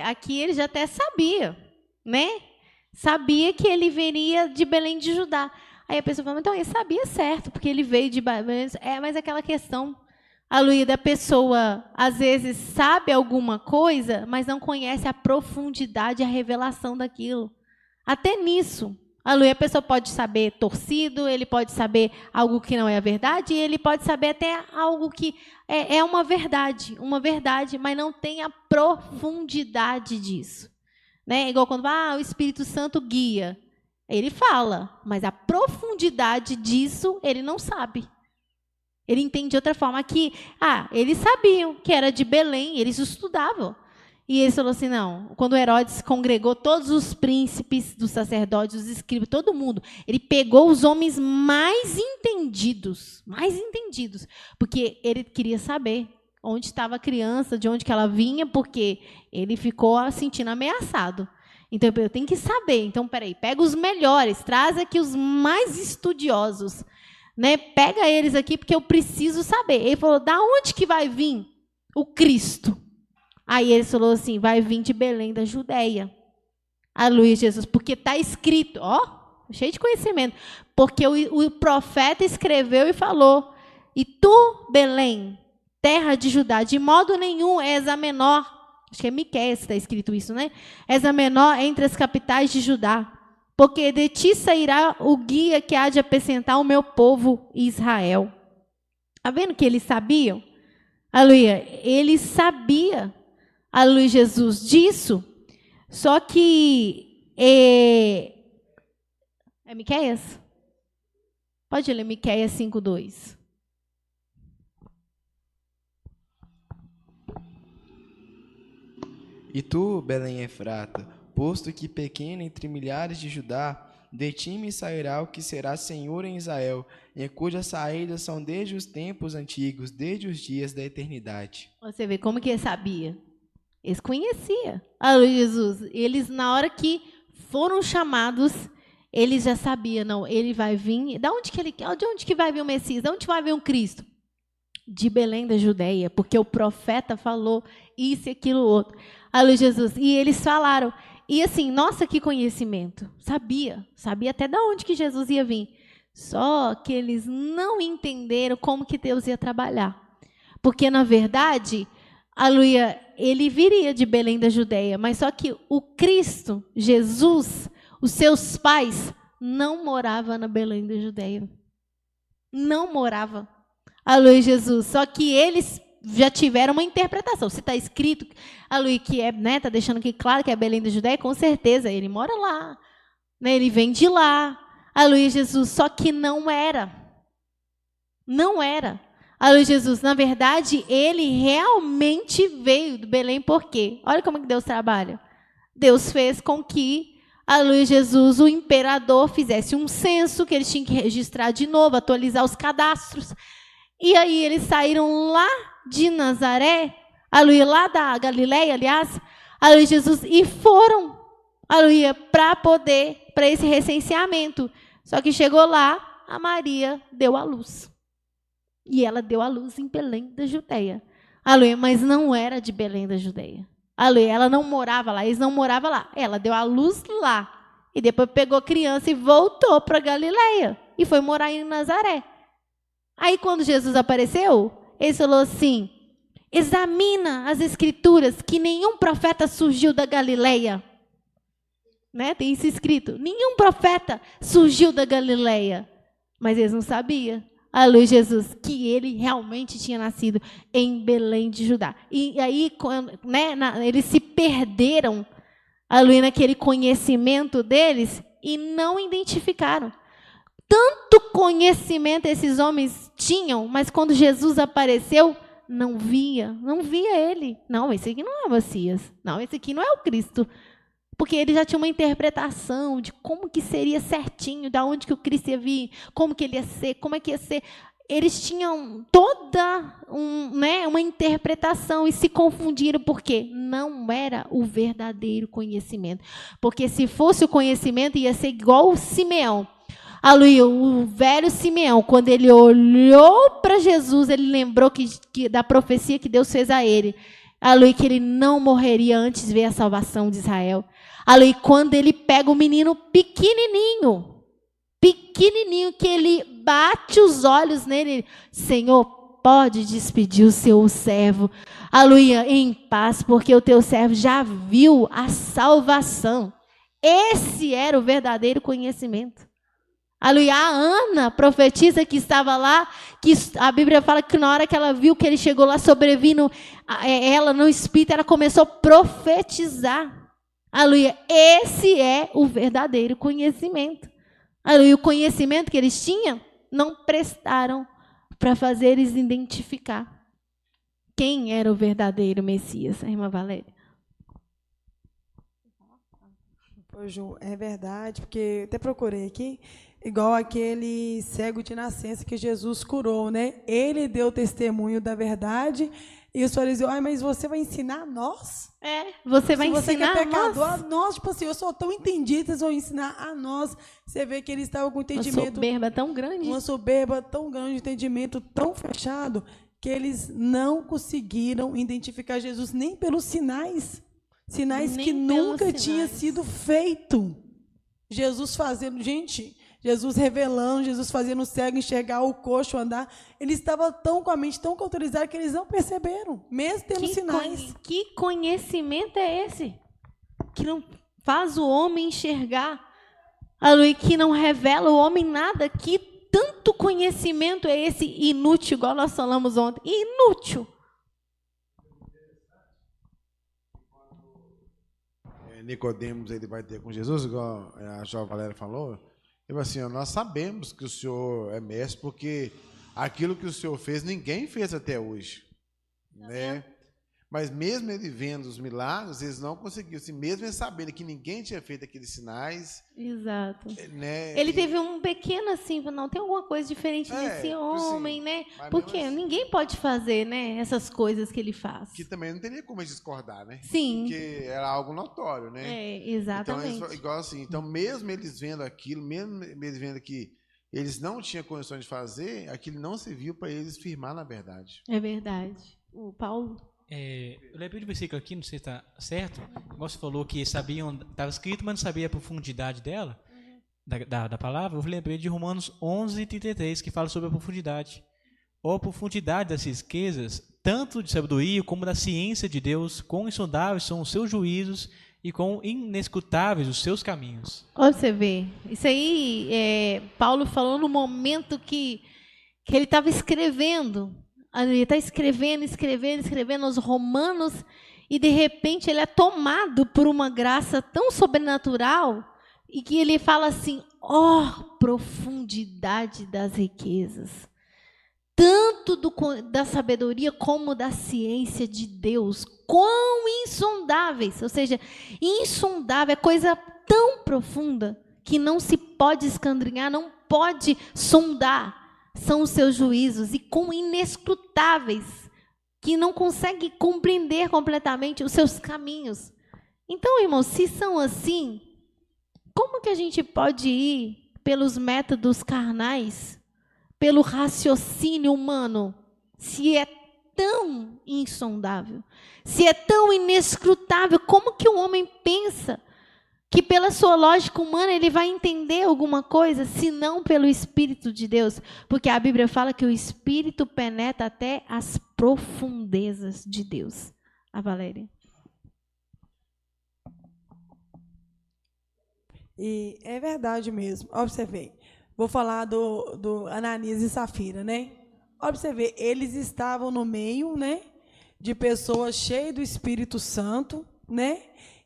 Aqui eles já até sabiam, né? Sabia que ele viria de Belém de Judá. Aí a pessoa fala, então ele sabia certo, porque ele veio de Belém. Mas aquela questão, da pessoa às vezes sabe alguma coisa, mas não conhece a profundidade, a revelação daquilo. Até nisso. A pessoa pode saber torcido, ele pode saber algo que não é a verdade, e ele pode saber até algo que é uma verdade, mas não tem a profundidade disso. Né? Igual quando o Espírito Santo guia. Ele fala, mas a profundidade disso ele não sabe. Ele entende de outra forma. Aqui, eles sabiam que era de Belém, eles estudavam. E ele falou assim, não, quando Herodes congregou todos os príncipes dos sacerdotes, os escribas, todo mundo, ele pegou os homens mais entendidos, porque ele queria saber onde estava a criança, de onde que ela vinha, porque ele ficou sentindo ameaçado. Então, eu tenho que saber. Então, pega os melhores, traz aqui os mais estudiosos, né? Pega eles aqui, porque eu preciso saber. Ele falou, da onde que vai vir o Cristo? Aí ele falou assim, vai vir de Belém da Judéia. Aleluia, Jesus, porque está escrito, cheio de conhecimento, porque o profeta escreveu e falou, e tu, Belém, terra de Judá, de modo nenhum és a menor, acho que é Miqueias que está escrito isso, né? És a menor entre as capitais de Judá, porque de ti sairá o guia que há de apacentar o meu povo Israel. Está vendo que eles sabiam? Aleluia, eles sabiam. Aleluia, Jesus, disso. Só que é Miqueias? Pode ler Miqueias 5:2. E tu, Belém Efrata, posto que pequena entre milhares de Judá, de ti me sairá o que será Senhor em Israel, em cujas saídas são desde os tempos antigos, desde os dias da eternidade. Você vê como que ele sabia. Eles conheciam. Aleluia, Jesus. Eles, na hora que foram chamados, eles já sabiam, não, ele vai vir. De onde que vai vir o Messias? De onde vai vir o Cristo? De Belém da Judeia, porque o profeta falou isso e aquilo outro. Aleluia, Jesus. E eles falaram. E assim, nossa, que conhecimento. Sabia até de onde que Jesus ia vir. Só que eles não entenderam como que Deus ia trabalhar. Porque, na verdade, aleluia, ele viria de Belém da Judeia, mas só que o Cristo, Jesus, os seus pais, não moravam na Belém da Judeia. Não morava. Aleluia, Jesus. Só que eles já tiveram uma interpretação. Se está escrito, aleluia, que é, né, está deixando aqui claro que é Belém da Judeia, com certeza, ele mora lá. Né, ele vem de lá. Aleluia, Jesus. Só que não era. Não era. Aleluia, Jesus. Na verdade, ele realmente veio do Belém, por quê? Olha como que Deus trabalha. Deus fez com que, aleluia, Jesus, o imperador fizesse um censo, que eles tinham que registrar de novo, atualizar os cadastros. E aí eles saíram lá de Nazaré, aleluia, lá da Galileia, aliás, aleluia, Jesus, e foram, aleluia, para esse recenseamento. Só que chegou lá, a Maria deu à luz. E ela deu à luz em Belém da Judeia. Aleluia, mas não era de Belém da Judeia. Aleluia, ela não morava lá, eles não moravam lá. Ela deu à luz lá. E depois pegou a criança e voltou para Galileia. E foi morar em Nazaré. Aí quando Jesus apareceu, ele falou assim, examina as escrituras, que nenhum profeta surgiu da Galileia. Né? Tem isso escrito. Nenhum profeta surgiu da Galileia. Mas eles não sabiam. Aleluia, Jesus, que ele realmente tinha nascido em Belém de Judá. E aí, né, eles se perderam, aleluia, naquele conhecimento deles e não identificaram. Tanto conhecimento esses homens tinham, mas quando Jesus apareceu, não via ele. Não, esse aqui não é o Messias. Não, esse aqui não é o Cristo. Porque ele já tinha uma interpretação de como que seria certinho, de onde que o Cristo ia vir, como que ele ia ser, como é que ia ser. Eles tinham toda uma interpretação e se confundiram, porque não era o verdadeiro conhecimento. Porque se fosse o conhecimento, ia ser igual o Simeão. Aleluia, o velho Simeão, quando ele olhou para Jesus, ele lembrou que da profecia que Deus fez a ele. Aleluia, que ele não morreria antes de ver a salvação de Israel. Aleluia, quando ele pega o menino pequenininho, que ele bate os olhos nele, Senhor, pode despedir o seu servo, aleluia, em paz, porque o teu servo já viu a salvação. Esse era o verdadeiro conhecimento. Aleluia, a Ana, profetisa que estava lá, que a Bíblia fala que na hora que ela viu que ele chegou lá, sobrevindo ela no espírito, ela começou a profetizar. Aleluia, esse é o verdadeiro conhecimento. Aleluia, o conhecimento que eles tinham, não prestaram para fazer eles identificar quem era o verdadeiro Messias, a irmã Valéria. Pô, Ju, é verdade, porque até procurei aqui, igual aquele cego de nascença que Jesus curou, né? Ele deu testemunho da verdade e os fariseus, mas você vai ensinar a nós? Você vai Se ensinar você que é pecador, a nós, tipo assim, eu sou tão entendido, vocês vão ensinar a nós. Você vê que eles estavam com entendimento. Uma soberba tão grande. Uma soberba tão grande, entendimento tão fechado, que eles não conseguiram identificar Jesus nem pelos sinais. Sinais Nem que nunca pelos tinha sinais. sido feito. Jesus fazendo, gente, Jesus revelando, Jesus fazendo o cego enxergar, o coxo andar. Ele estava tão com a mente tão cauterizada que eles não perceberam, mesmo tendo sinais. Que conhecimento é esse? Que não faz o homem enxergar. Aleluia, que não revela o homem nada. Que tanto conhecimento é esse inútil, igual nós falamos ontem. Inútil. Nicodemos ele vai ter com Jesus, igual a João Valéria falou. Ele assim, nós sabemos que o Senhor é mestre, porque aquilo que o Senhor fez, ninguém fez até hoje. Né? Mas mesmo ele vendo os milagres, eles não conseguiam. Assim, mesmo eles sabendo que ninguém tinha feito aqueles sinais. Exato. Né, Ele teve um pequeno assim, não tem alguma coisa diferente nesse homem, né? Porque assim, ninguém pode fazer, né, essas coisas que ele faz. Que também não teria como eles discordar, né? Sim. Porque era algo notório, né? Exatamente. Então, igual assim, então mesmo eles vendo aquilo, mesmo eles vendo que eles não tinham condições de fazer, aquilo não serviu para eles firmar na verdade. É verdade. O Paulo... eu lembrei de um versículo aqui, não sei se está certo. Você falou que sabiam, estava escrito, mas não sabia a profundidade dela, da palavra. Eu lembrei de Romanos 11:33, que fala sobre a profundidade. Ou a profundidade das riquezas, tanto de sabedoria como da ciência de Deus, quão insondáveis são os seus juízos e quão inescrutáveis os seus caminhos. Olha você ver. Isso aí, Paulo falou no momento que ele estava escrevendo. Ele está escrevendo os Romanos, e de repente ele é tomado por uma graça tão sobrenatural, e que ele fala assim: profundidade das riquezas, tanto da sabedoria como da ciência de Deus, quão insondáveis, ou seja, insondável é coisa tão profunda que não se pode escandrinhar, não pode sondar. São os seus juízos, e quão inescrutáveis, que não consegue compreender completamente os seus caminhos. Então, irmãos, se são assim, como que a gente pode ir pelos métodos carnais, pelo raciocínio humano, se é tão insondável, se é tão inescrutável? Como que o homem pensa que pela sua lógica humana ele vai entender alguma coisa, se não pelo Espírito de Deus? Porque a Bíblia fala que o Espírito penetra até as profundezas de Deus. A Valéria. E é verdade mesmo. Observei. Vou falar do Ananias e Safira, né? Observei, eles estavam no meio, né, de pessoas cheias do Espírito Santo, né?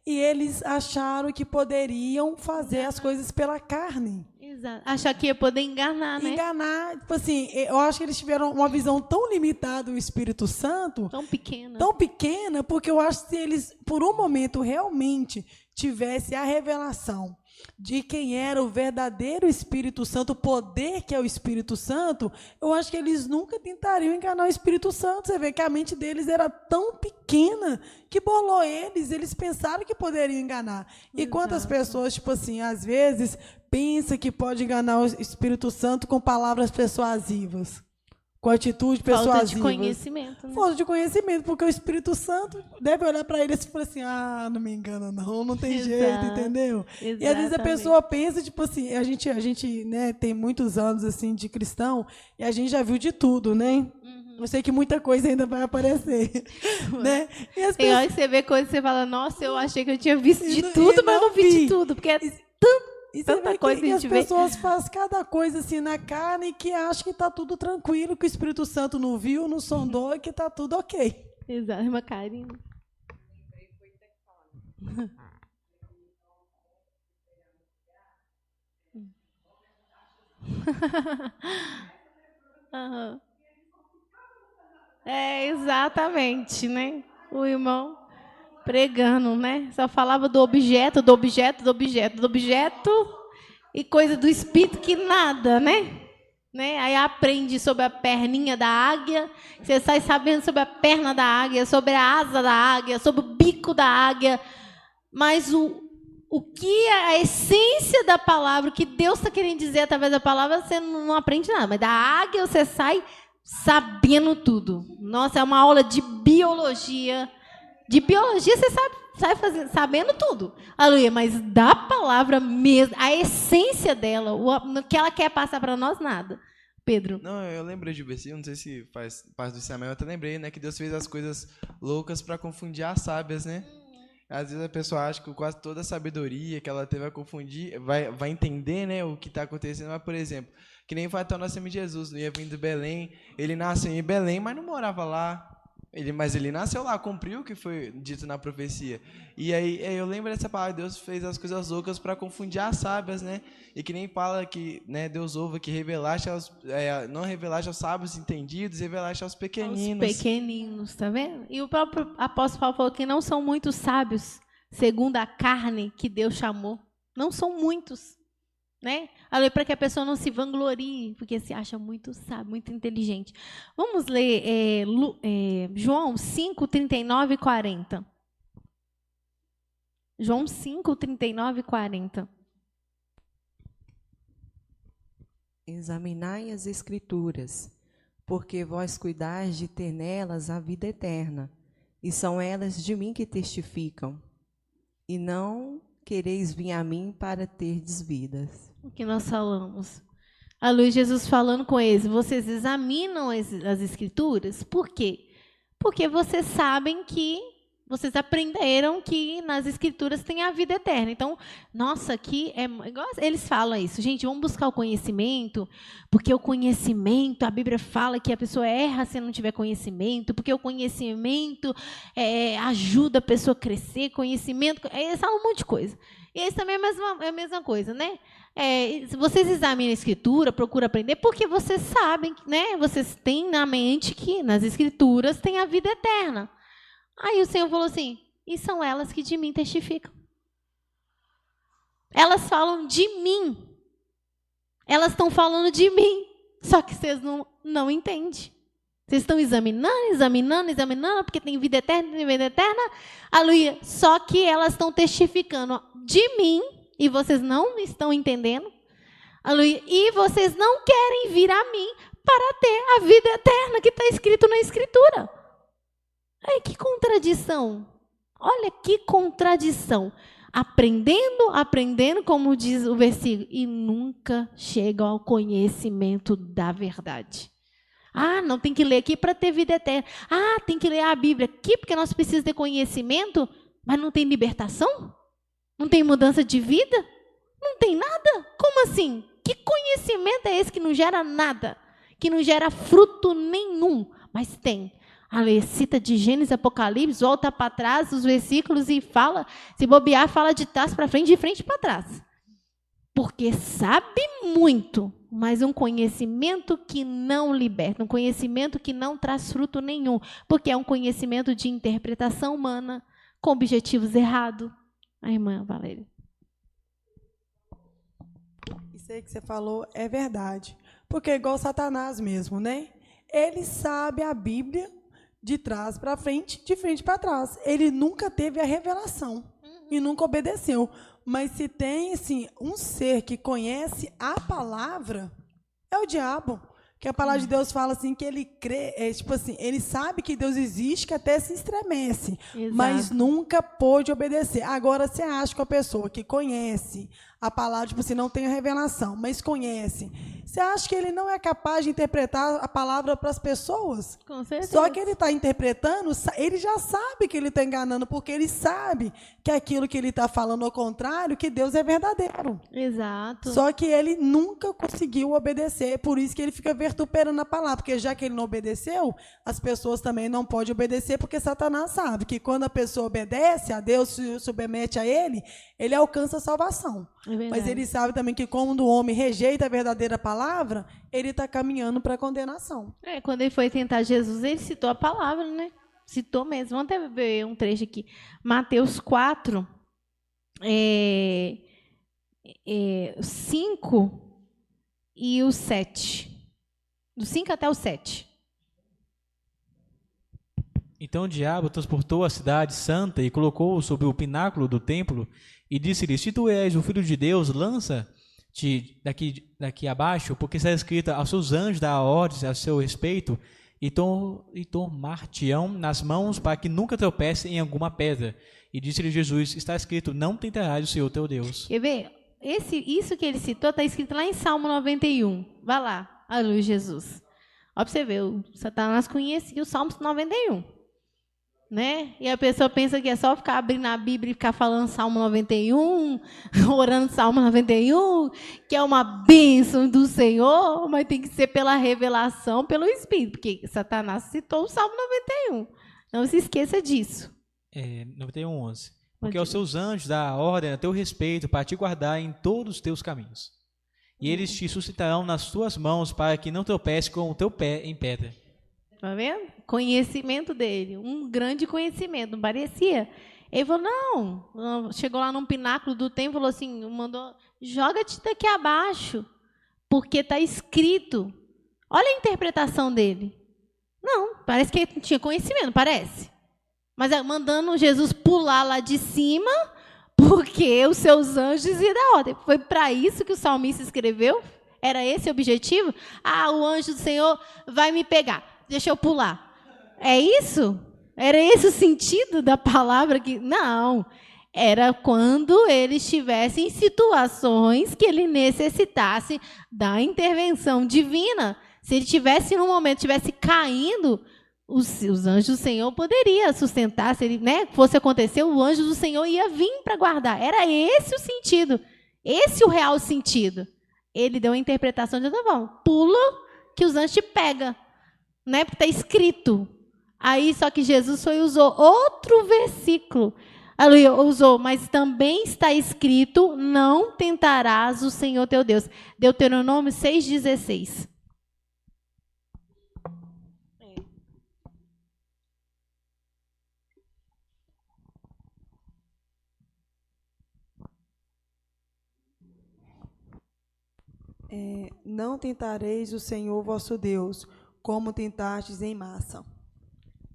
E eles acharam que poderiam fazer as coisas pela carne. Exato. Achar que ia poder enganar, né? Enganar. Tipo assim, eu acho que eles tiveram uma visão tão limitada do Espírito Santo. Tão pequena. Tão pequena, porque eu acho que se eles, por um momento, realmente tivessem a revelação de quem era o verdadeiro Espírito Santo, o poder que é o Espírito Santo, eu acho que eles nunca tentariam enganar o Espírito Santo. Você vê que a mente deles era tão pequena que bolou eles pensaram que poderiam enganar. E quantas pessoas, tipo assim, às vezes, pensam que pode enganar o Espírito Santo com palavras persuasivas, com atitude persuasiva. Falta de conhecimento, né? Falta de conhecimento, porque o Espírito Santo deve olhar para eles e falar assim: não me engana não tem jeito, entendeu? Exatamente. E às vezes a pessoa pensa, tipo assim, a gente, né, tem muitos anos assim de cristão, e a gente já viu de tudo, né? Eu sei que muita coisa ainda vai aparecer, né? E as Tem hora que você vê coisa e você fala: nossa, eu achei que eu tinha visto de tudo, mas não vi de tudo, porque é tanta coisa que a gente as vê. pessoas fazem cada coisa assim na carne que acham que está tudo tranquilo, que o Espírito Santo não viu, não sondou e que está tudo ok. Exato, uma carinha. Uhum. Exatamente, né? O irmão pregando, né? Só falava do objeto, e coisa do espírito que nada, né? Aí aprende sobre a perninha da águia, você sai sabendo sobre a perna da águia, sobre a asa da águia, sobre o bico da águia, mas o que é a essência da palavra, o que Deus está querendo dizer através da palavra, você não aprende nada, mas da águia você sai sabendo tudo. Nossa, é uma aula de biologia. De biologia você sai sabendo tudo. Aleluia, mas da palavra mesmo, a essência dela, o que ela quer passar para nós, nada. Pedro. Não, eu lembrei de versículo, não sei se faz parte do ensinamento, eu até lembrei, né, que Deus fez as coisas loucas para confundir as sábias, né? Às vezes a pessoa acha que quase toda a sabedoria que ela teve vai confundir, vai entender, né, o que está acontecendo. Mas, por exemplo, que nem foi até o nascimento de Jesus, ele ia vindo de Belém, ele nasceu em Belém, mas não morava lá. Mas ele nasceu lá, cumpriu o que foi dito na profecia. E aí eu lembro dessa palavra, Deus fez as coisas loucas para confundir as sábias, né? E que nem fala que, né, Deus ouve que revelaste não revelaste aos sábios entendidos, revelaste aos pequeninos. Aos pequeninos, tá vendo? E o próprio apóstolo Paulo falou que não são muitos sábios, segundo a carne que Deus chamou. Não são muitos, né? Para que a pessoa não se vanglorie, porque se acha muito sábio, muito inteligente. Vamos ler João 5, 39 e 40. João 5, 39 e 40. Examinai as Escrituras, porque vós cuidais de ter nelas a vida eterna, e são elas de mim que testificam, e não quereis vir a mim para terdes vidas. O que nós falamos. A luz de Jesus falando com eles, vocês examinam as Escrituras? Por quê? Porque vocês sabem que, vocês aprenderam que nas Escrituras tem a vida eterna. Então, nossa, aqui é igual eles falam isso. Gente, vamos buscar o conhecimento, porque o conhecimento, a Bíblia fala que a pessoa erra se não tiver conhecimento, porque o conhecimento ajuda a pessoa a crescer, conhecimento, eles falam um monte de coisa. E isso também é a mesma coisa, né? Se vocês examinam a Escritura, procuram aprender, porque vocês sabem, né? Vocês têm na mente que nas Escrituras tem a vida eterna. Aí o Senhor falou assim, e são elas que de mim testificam. Elas falam de mim. Elas estão falando de mim. Só que vocês não entendem. Vocês estão examinando, porque tem vida eterna, aleluia. Só que elas estão testificando de mim, e vocês não estão entendendo, aleluia. E vocês não querem vir a mim para ter a vida eterna que está escrito na Escritura. Ai, que contradição. Olha que contradição. Aprendendo, como diz o versículo, e nunca chegam ao conhecimento da verdade. Não tem que ler aqui para ter vida eterna. Tem que ler a Bíblia aqui porque nós precisamos ter conhecimento, mas não tem libertação? Não tem mudança de vida? Não tem nada? Como assim? Que conhecimento é esse que não gera nada? Que não gera fruto nenhum? Mas tem. Cita de Gênesis, Apocalipse, volta para trás os versículos e fala, se bobear, fala de trás para frente, de frente para trás. Porque sabe muito, mas um conhecimento que não liberta, um conhecimento que não traz fruto nenhum, porque é um conhecimento de interpretação humana, com objetivos errados. A irmã Valéria. Isso aí que você falou é verdade. Porque é igual Satanás mesmo, né? Ele sabe a Bíblia de trás para frente, de frente para trás. Ele nunca teve a revelação e nunca obedeceu. Mas se tem assim, um ser que conhece a palavra, é o diabo. Que a palavra de Deus fala assim que ele crê, ele sabe que Deus existe, que até se estremece, mas nunca pôde obedecer. Agora, você acha que a pessoa que conhece a palavra, não tem a revelação, mas conhece, você acha que ele não é capaz de interpretar a palavra para as pessoas? Com certeza. Só que ele está interpretando, ele já sabe que ele está enganando, porque ele sabe que aquilo que ele está falando ao contrário, que Deus é verdadeiro. Exato. Só que ele nunca conseguiu obedecer, por isso que ele fica vituperando a palavra, porque já que ele não obedeceu, as pessoas também não podem obedecer, porque Satanás sabe que quando a pessoa obedece a Deus, se submete a ele alcança a salvação. Mas ele sabe também que quando o homem rejeita a verdadeira palavra, ele está caminhando para a condenação. Quando ele foi tentar Jesus, ele citou a palavra, né? Citou mesmo. Vamos até ver um trecho aqui. Mateus 4, 5 e o 7. Do 5 até o 7. Então o diabo transportou a cidade santa e colocou-o sobre o pináculo do templo e disse-lhe, se tu és o filho de Deus, lança-te daqui abaixo, porque está escrito, aos seus anjos dá ordens a seu respeito e tomar-te-ão nas mãos para que nunca tropece em alguma pedra. E disse-lhe Jesus, está escrito, não tentarás o Senhor teu Deus. Quer ver? Isso que ele citou está escrito lá em Salmo 91. Vai lá, a luz de Jesus. Olha para você ver, o Satanás conhecia o Salmo 91. Né? E a pessoa pensa que é só ficar abrindo a Bíblia e ficar falando Salmo 91, orando Salmo 91, que é uma bênção do Senhor, mas tem que ser pela revelação, pelo Espírito, porque Satanás citou o Salmo 91. Não se esqueça disso. 91:11. Porque aos seus anjos dá ordem a teu respeito para te guardar em todos os teus caminhos. E eles te suscitarão nas tuas mãos para que não tropece com o teu pé em pedra. Tá vendo? Conhecimento dele, um grande conhecimento, não parecia? Ele falou, não, chegou lá num pináculo do templo, falou assim, mandou, joga-te daqui abaixo, porque está escrito. Olha a interpretação dele. Não, parece que ele tinha conhecimento, parece. Mas mandando Jesus pular lá de cima, porque os seus anjos iam dar ordem. Foi para isso que o salmista escreveu? Era esse o objetivo? O anjo do Senhor vai me pegar. Deixa eu pular. É isso? Era esse o sentido da palavra? Não. Era quando ele estivesse em situações que ele necessitasse da intervenção divina. Se ele estivesse num momento, estivesse caindo, os anjos do Senhor poderiam sustentar. Se ele fosse acontecer, o anjo do Senhor ia vir para guardar. Era esse o sentido. Esse o real sentido. Ele deu a interpretação de pula que os anjos te pegam. Porque está escrito. Aí, só que Jesus usou outro versículo. Aleluia, usou, mas também está escrito, não tentarás o Senhor teu Deus. Deuteronômio 6,16. Não tentareis o Senhor vosso Deus, como tentastes em massa.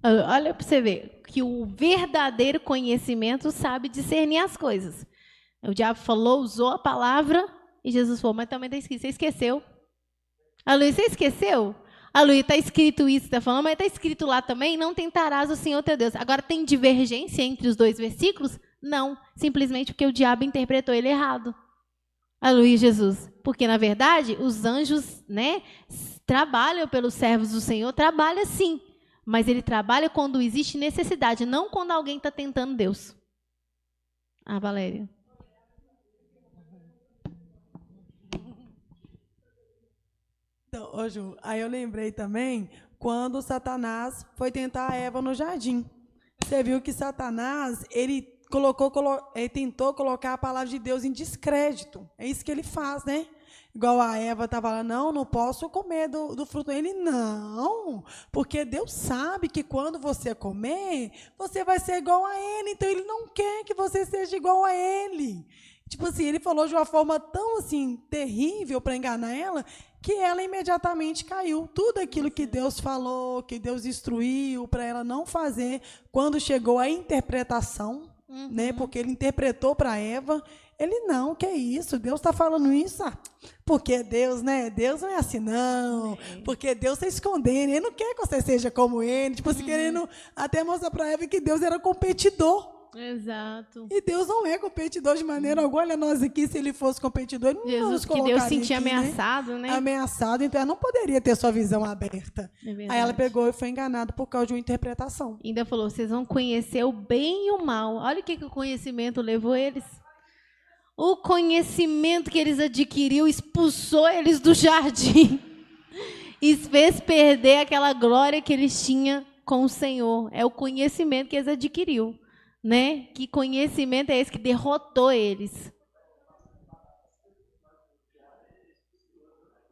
Olha para você ver que o verdadeiro conhecimento sabe discernir as coisas. O diabo falou, usou a palavra, e Jesus falou, mas também está escrito. Você esqueceu? Aleluia, você esqueceu? Aleluia, está escrito isso, está falando, mas está escrito lá também, não tentarás o Senhor teu Deus. Agora, tem divergência entre os dois versículos? Não, simplesmente porque o diabo interpretou ele errado. Aleluia, Jesus. Porque, na verdade, os anjos, trabalham pelos servos do Senhor, trabalham sim. Mas ele trabalha quando existe necessidade, não quando alguém está tentando Deus. Valéria. Então, Ju, aí eu lembrei também quando Satanás foi tentar a Eva no jardim. Você viu que Satanás, ele tentou colocar a palavra de Deus em descrédito. É isso que ele faz, né? Igual a Eva estava lá, não posso comer do fruto. Ele, não, porque Deus sabe que quando você comer, você vai ser igual a ele. Então, ele não quer que você seja igual a ele. Tipo assim, ele falou de uma forma tão assim terrível para enganar ela, que ela imediatamente caiu. Tudo aquilo que Deus falou, que Deus instruiu para ela não fazer, quando chegou a interpretação, porque ele interpretou para Eva, ele, não, que é isso? Deus está falando isso? Porque Deus, Deus não é assim, não. Porque Deus está escondendo. Ele não quer que você seja como ele. Tipo assim, querendo até mostrar para Eva que Deus era competidor. Exato. E Deus não é competidor de maneira alguma. Olha nós aqui, se ele fosse competidor, ele não nos que Deus sentia aqui, ameaçado, Ameaçado, então ela não poderia ter sua visão aberta. Aí ela pegou e foi enganada por causa de uma interpretação. Ainda falou, vocês vão conhecer o bem e o mal. Olha o que o conhecimento levou eles. O conhecimento que eles adquiriram expulsou eles do jardim e fez perder aquela glória que eles tinham com o Senhor. É o conhecimento que eles adquiriram, Que conhecimento é esse que derrotou eles?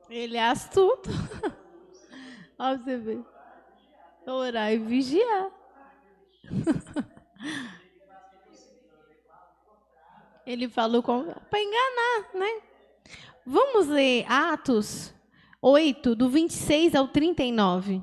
Ele é astuto. Olha você ver. Orar e vigiar. Ele falou para enganar, Vamos ler Atos 8, do 26 ao 39.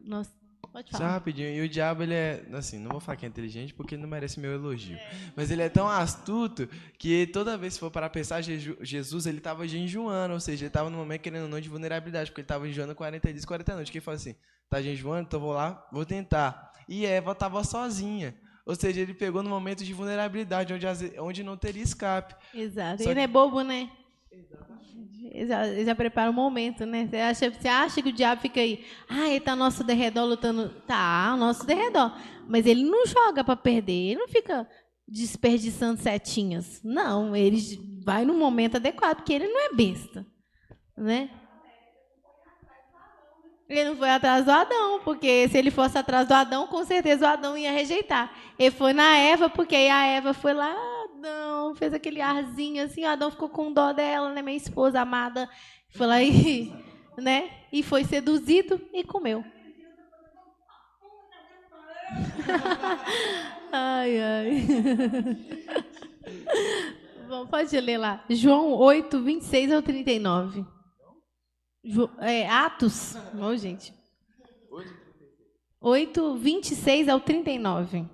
Nossa, pode falar. Só rapidinho. E o diabo, ele é, assim, não vou falar que é inteligente, porque ele não merece meu elogio. Mas ele é tão astuto que toda vez que for para pensar, Jesus, ele estava jejuando, ou seja, ele estava num momento, querendo ou não, de vulnerabilidade, porque ele estava jejuando 40 dias, 40 noites. Que ele falou assim, tá jejuando, então vou lá, vou tentar. E Eva estava sozinha. Ou seja, ele pegou no momento de vulnerabilidade, onde não teria escape. Exato. Ele não é bobo, Ele já prepara o momento, Você acha que o diabo fica aí, ele está ao nosso derredor lutando. Tá, ao nosso derredor. Mas ele não joga para perder, ele não fica desperdiçando setinhas. Não, ele vai no momento adequado, porque ele não é besta. Ele não foi atrás do Adão, porque se ele fosse atrás do Adão, com certeza o Adão ia rejeitar. Ele foi na Eva, porque aí a Eva foi lá, Adão, fez aquele arzinho assim, o Adão ficou com dó dela, né, minha esposa amada, foi lá e, né, e foi seduzido e comeu. Ai, ai. Bom, pode ler lá. João 8, 26 ao 39. Atos. Ô, gente. 8, 26 ao 39.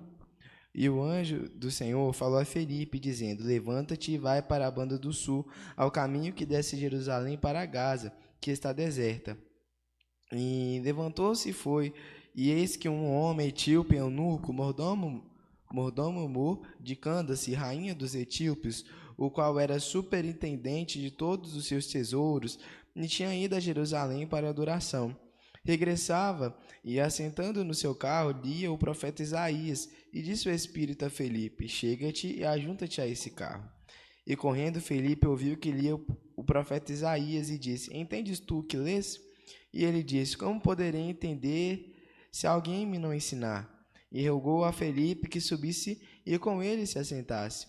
E o anjo do Senhor falou a Felipe, dizendo: levanta-te e vai para a banda do sul, ao caminho que desce de Jerusalém para Gaza, que está deserta. E levantou-se e foi, e eis que um homem etíope, eunuco, mordomo de Candace, rainha dos etíopes, o qual era superintendente de todos os seus tesouros, e tinha ido a Jerusalém para adoração. Regressava e, assentando no seu carro, lia o profeta Isaías, e disse o Espírito a Felipe: chega-te e ajunta-te a esse carro. E correndo, Felipe ouviu que lia o profeta Isaías e disse: entendes tu o que lês? E ele disse: como poderei entender se alguém me não ensinar? E rogou a Felipe que subisse e com ele se assentasse.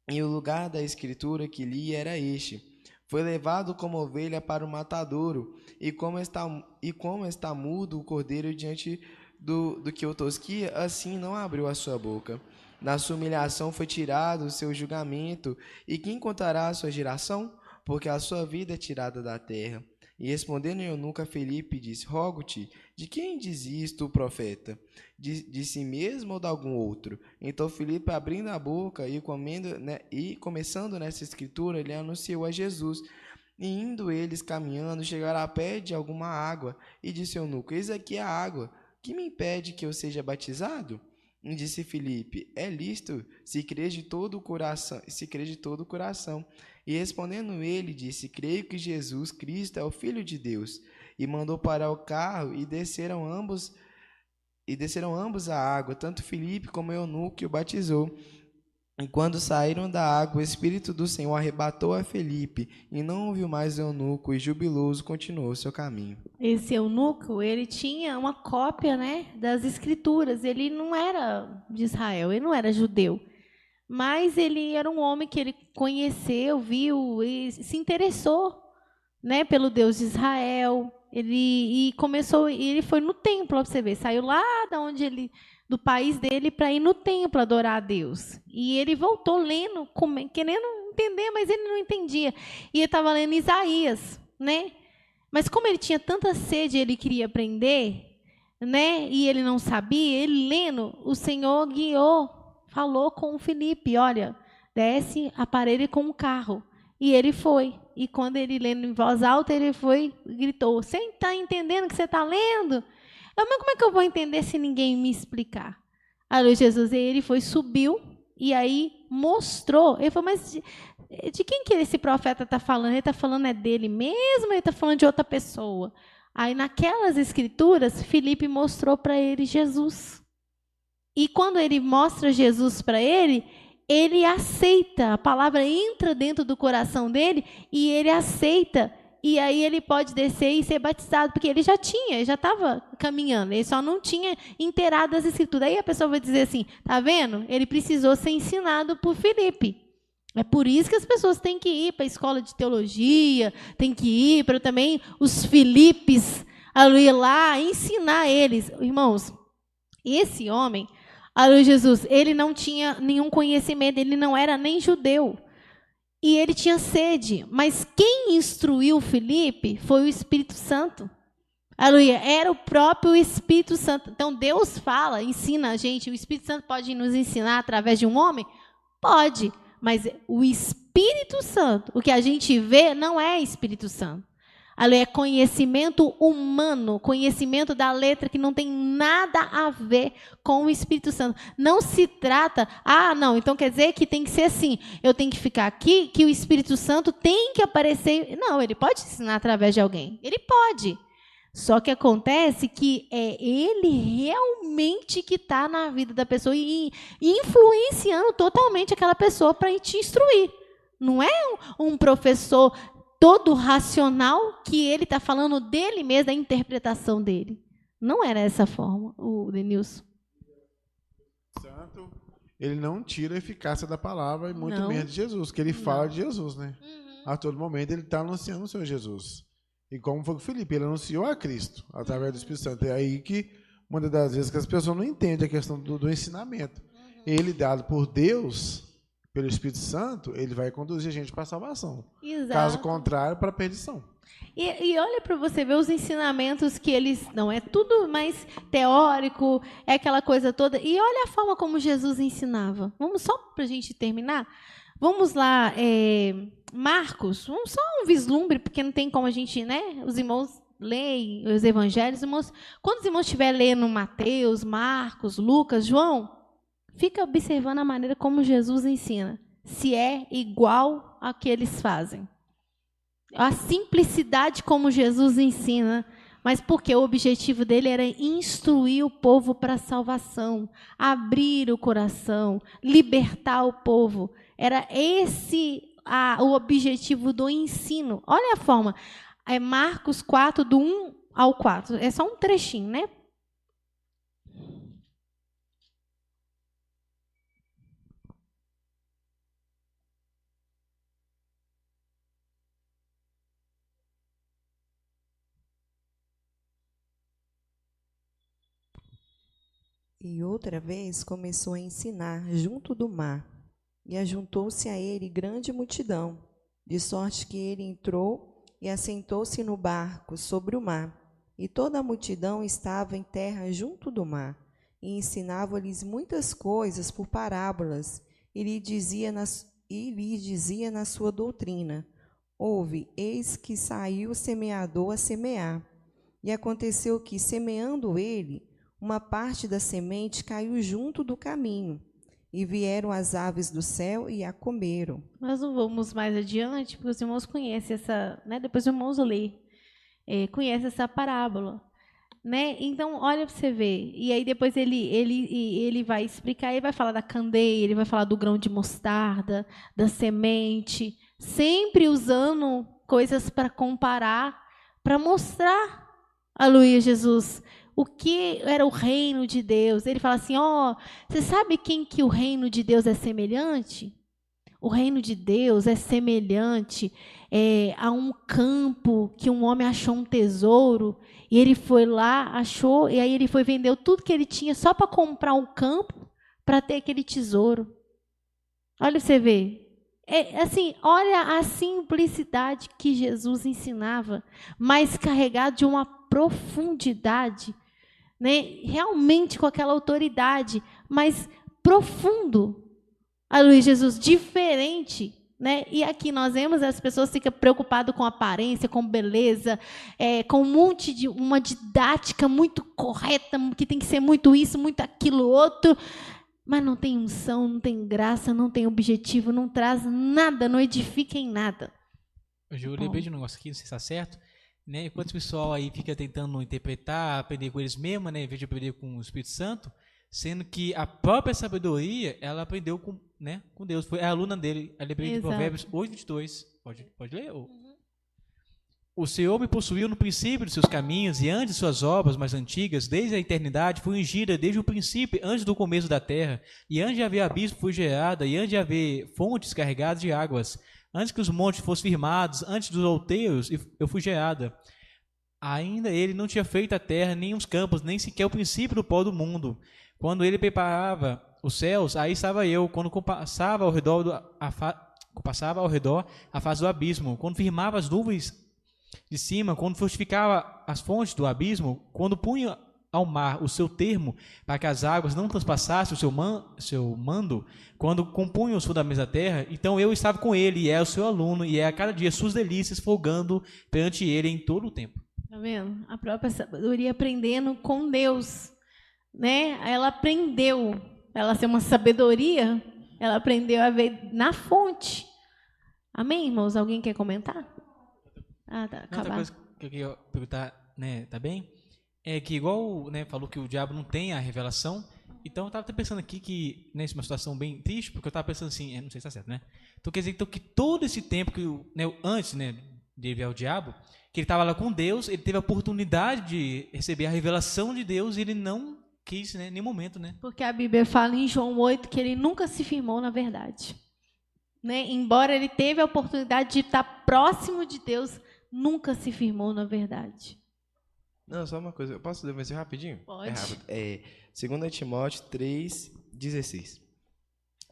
E o lugar da escritura que lia era este: foi levado como ovelha para o matadouro, e como está mudo o cordeiro diante do que o tosquia, assim não abriu a sua boca. Na sua humilhação foi tirado o seu julgamento, e quem contará a sua geração? Porque a sua vida é tirada da terra. E respondendo eunuco a Felipe, disse: rogo-te, de quem diz isto o profeta? De si mesmo ou de algum outro? Então Felipe, abrindo a boca e começando nessa escritura, ele anunciou a Jesus. E indo eles caminhando, chegaram a pé de alguma água, e disse ao eunuco: eis aqui a água, que me impede que eu seja batizado? E disse Felipe: é lícito, se crês de todo o coração. E respondendo ele, disse: creio que Jesus Cristo é o Filho de Deus. E mandou parar o carro, e desceram ambos à água, tanto Felipe como o eunuco, que o batizou. E quando saíram da água, o Espírito do Senhor arrebatou a Felipe, e não ouviu mais o eunuco, e jubiloso continuou seu caminho. Esse eunuco, ele tinha uma cópia, né, das Escrituras. Ele não era de Israel, ele não era judeu. Mas ele era um homem que ele conheceu, viu e se interessou, né, pelo Deus de Israel. Ele foi no templo, para você ver, saiu lá do país dele para ir no templo adorar a Deus. E ele voltou lendo, querendo entender, mas ele não entendia. E ele estava lendo Isaías, né? Mas como ele tinha tanta sede, ele queria aprender, né? E ele não sabia, ele lendo, o Senhor guiou. Falou com o Felipe: olha, desce, aparelhe com o carro. E ele foi. E quando ele lendo em voz alta, ele foi e gritou: você está entendendo o que você está lendo? Mas como é que eu vou entender se ninguém me explicar? Aí Jesus, ele foi, subiu, e aí mostrou. Ele falou: mas de quem que esse profeta está falando? Ele está falando é dele mesmo ou ele está falando de outra pessoa? Aí naquelas escrituras, Felipe mostrou para ele Jesus. E quando ele mostra Jesus para ele, ele aceita, a palavra entra dentro do coração dele e ele aceita. E aí ele pode descer e ser batizado, porque ele já estava caminhando, ele só não tinha inteirado as escrituras. Aí a pessoa vai dizer assim: tá vendo? Ele precisou ser ensinado por Felipe. É por isso que as pessoas têm que ir para a escola de teologia, têm que ir para também os Filipes, ir lá ensinar eles. Irmãos, esse homem, Jesus, ele não tinha nenhum conhecimento, ele não era nem judeu. E ele tinha sede, mas quem instruiu Felipe foi o Espírito Santo. Aleluia, era o próprio Espírito Santo. Então Deus fala, ensina a gente. O Espírito Santo pode nos ensinar através de um homem? Pode, mas o Espírito Santo, o que a gente vê não é Espírito Santo. É conhecimento humano, conhecimento da letra que não tem nada a ver com o Espírito Santo. Não se trata, não, então quer dizer que tem que ser assim, eu tenho que ficar aqui, que o Espírito Santo tem que aparecer. Não, ele pode ensinar através de alguém, ele pode. Só que acontece que é ele realmente que está na vida da pessoa e influenciando totalmente aquela pessoa para te instruir. Não é um professor todo racional que ele está falando dele mesmo, da interpretação dele. Não era essa forma, o Denilson. Santo, ele não tira a eficácia da palavra e muito Não. menos de Jesus, que ele fala Não. de Jesus, né? A todo momento ele está anunciando o Senhor Jesus. E como foi com Filipe, ele anunciou a Cristo através do Espírito Santo. É aí que, muitas das vezes, que as pessoas não entendem a questão do ensinamento. Ele, dado por Deus, pelo Espírito Santo, ele vai conduzir a gente para a salvação. Exato. Caso contrário, para a perdição. E olha para você ver os ensinamentos que eles... Não é tudo mais teórico, é aquela coisa toda. E olha a forma como Jesus ensinava. Vamos só para a gente terminar? Vamos lá, Marcos, vamos só um vislumbre, porque não tem como a gente, né? Os irmãos leem os evangelhos. Irmãos, quando os irmãos estiverem lendo Mateus, Marcos, Lucas, João, fica observando a maneira como Jesus ensina. Se é igual a que eles fazem. A simplicidade como Jesus ensina, mas porque o objetivo dele era instruir o povo para a salvação, abrir o coração, libertar o povo. Era esse o objetivo do ensino. Olha a forma. É Marcos 4, do 1 ao 4. É só um trechinho, né? E outra vez começou a ensinar junto do mar, e ajuntou-se a ele grande multidão, de sorte que ele entrou e assentou-se no barco sobre o mar, e toda a multidão estava em terra junto do mar, e ensinava-lhes muitas coisas por parábolas, e lhe dizia na sua doutrina: ouve, eis que saiu o semeador a semear. E aconteceu que, semeando ele, uma parte da semente caiu junto do caminho, e vieram as aves do céu e a comeram. Nós não vamos mais adiante, porque os irmãos conhecem essa, né? Depois os irmãos lê, conhecem essa parábola, né? Então, olha para você ver. E aí depois ele vai explicar, ele vai falar da candeia, ele vai falar do grão de mostarda, da semente, sempre usando coisas para comparar, para mostrar a Luísa Jesus o que era o reino de Deus. Ele fala assim, você sabe quem que o reino de Deus é semelhante? O reino de Deus é semelhante a um campo que um homem achou um tesouro, e ele foi lá, achou, e aí ele foi vender tudo que ele tinha só para comprar um campo, para ter aquele tesouro. Olha você ver. Assim, olha a simplicidade que Jesus ensinava, mas carregado de uma profundidade, né? Realmente com aquela autoridade, mas profundo. A Luísa Jesus, diferente, né? E aqui nós vemos as pessoas ficam preocupadas com aparência, com beleza, com um monte de uma didática muito correta, que tem que ser muito isso, muito aquilo outro, mas não tem unção, não tem graça, não tem objetivo, não traz nada, não edifica em nada. Eu lembrei de um negócio aqui, não sei se está certo, né? Enquanto o pessoal aí fica tentando interpretar, aprender com eles mesmos, né, em vez de aprender com o Espírito Santo, sendo que a própria sabedoria, ela aprendeu com Deus, foi a aluna dele. Eu lembrei de Provérbios 8:22. Pode ler? O Senhor me possuiu no princípio dos seus caminhos, e antes de suas obras mais antigas, desde a eternidade, fui ungida desde o princípio, antes do começo da terra, e antes de haver abismo fui gerada, e antes de haver fontes carregadas de águas, antes que os montes fossem firmados, antes dos outeiros, eu fui gerada. Ainda ele não tinha feito a terra, nem os campos, nem sequer o princípio do pó do mundo. Quando ele preparava os céus, aí estava eu, quando passava ao redor a face do abismo, quando firmava as nuvens de cima, quando fortificava as fontes do abismo, quando punha ao mar o seu termo, para que as águas não transpassassem o seu mando, quando compunha os fundamentos da terra, então eu estava com ele, e é o seu aluno, e é a cada dia suas delícias folgando perante ele em todo o tempo. Tá vendo? A própria sabedoria aprendendo com Deus, né? Ela aprendeu, ela ser uma sabedoria, ela aprendeu a ver na fonte. Amém, irmãos? Alguém quer comentar? Tá. Outra coisa que eu queria perguntar, né, tá bem? É que igual, né, falou que o diabo não tem a revelação, então eu estava até pensando aqui que, né, isso é uma situação bem triste, porque eu estava pensando assim, não sei se está certo, né? Então quer dizer então, que todo esse tempo que, né, antes, né, de enviar o diabo, que ele estava lá com Deus, ele teve a oportunidade de receber a revelação de Deus e ele não quis, né, em nenhum momento, né? Porque a Bíblia fala em João 8 que ele nunca se firmou na verdade. Né? Embora ele teve a oportunidade de estar próximo de Deus, nunca se firmou na verdade. Não, só uma coisa. Eu posso ler mais rapidinho? Pode. É rápido. 2 Timóteo 3,16.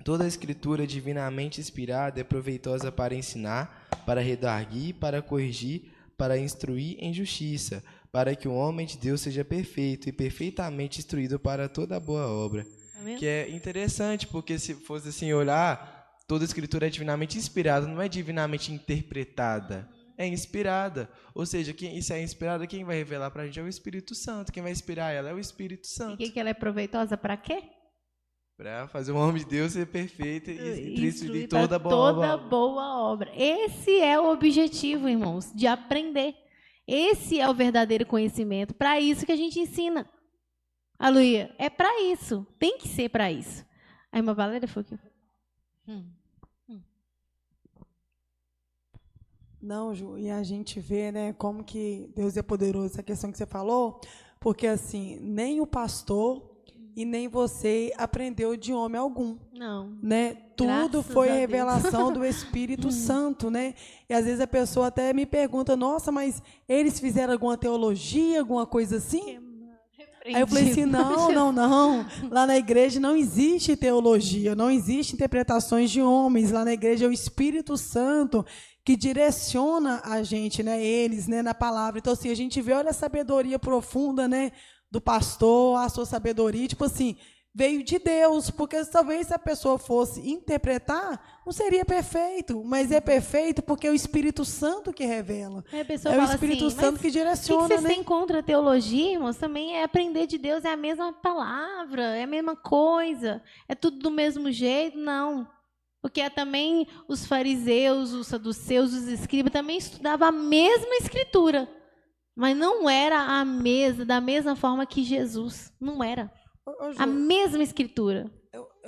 Toda a escritura divinamente inspirada é proveitosa para ensinar, para redarguir, para corrigir, para instruir em justiça, para que o homem de Deus seja perfeito e perfeitamente instruído para toda boa obra. Amém? Que é interessante, porque se fosse assim olhar, toda a escritura é divinamente inspirada, não é divinamente interpretada. É inspirada. Ou seja, isso é inspirada, quem vai revelar para a gente é o Espírito Santo. Quem vai inspirar ela é o Espírito Santo. E o que ela é proveitosa para quê? Para fazer o homem de Deus ser perfeito e Instruir de toda para boa toda obra. boa obra. Esse é o objetivo, irmãos, de aprender. Esse é o verdadeiro conhecimento. Para isso que a gente ensina. Aleluia. É para isso. Tem que ser para isso. A irmã Valéria foi aqui. Não, Ju, e a gente vê, né, como que Deus é poderoso, essa questão que você falou, porque assim, nem o pastor e nem você aprendeu de homem algum, Não. né? Tudo Graças foi a Deus. revelação do Espírito Santo, né? E às vezes a pessoa até me pergunta, nossa, mas eles fizeram alguma teologia, alguma coisa assim? Aí eu falei assim, não. Lá na igreja não existe teologia, não existe interpretações de homens. Lá na igreja é o Espírito Santo que direciona a gente, né? Eles, né? Na palavra. Então, assim, a gente vê, olha a sabedoria profunda, né? Do pastor, a sua sabedoria, tipo assim, veio de Deus, porque talvez se a pessoa fosse interpretar, não seria perfeito, mas é perfeito porque é o Espírito Santo que revela. Aí a pessoa É o fala Espírito assim, Santo mas que o que direciona, vocês né? têm contra a teologia, irmãos? Também é aprender de Deus, é a mesma palavra, é a mesma coisa, é tudo do mesmo jeito? Não. Porque também os fariseus, os saduceus, os escribas também estudavam a mesma escritura, mas não era da mesma forma que Jesus. Não era. Ô, Ju, A mesma escritura.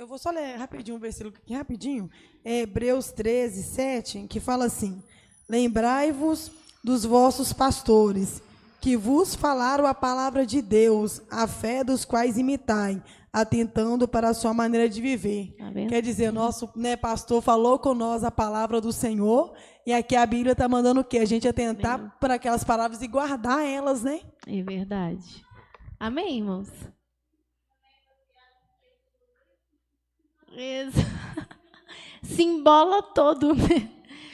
eu vou só ler rapidinho um versículo aqui, rapidinho. É Hebreus 13, 7, que fala assim: lembrai-vos dos vossos pastores, que vos falaram a palavra de Deus, a fé dos quais imitai, atentando para a sua maneira de viver. Tá vendo? Quer dizer, nosso, né, pastor falou com nós a palavra do Senhor, e aqui a Bíblia está mandando o quê? A gente atentar para aquelas palavras e guardar elas, né? É verdade. Amém, irmãos? Se embola todo, né?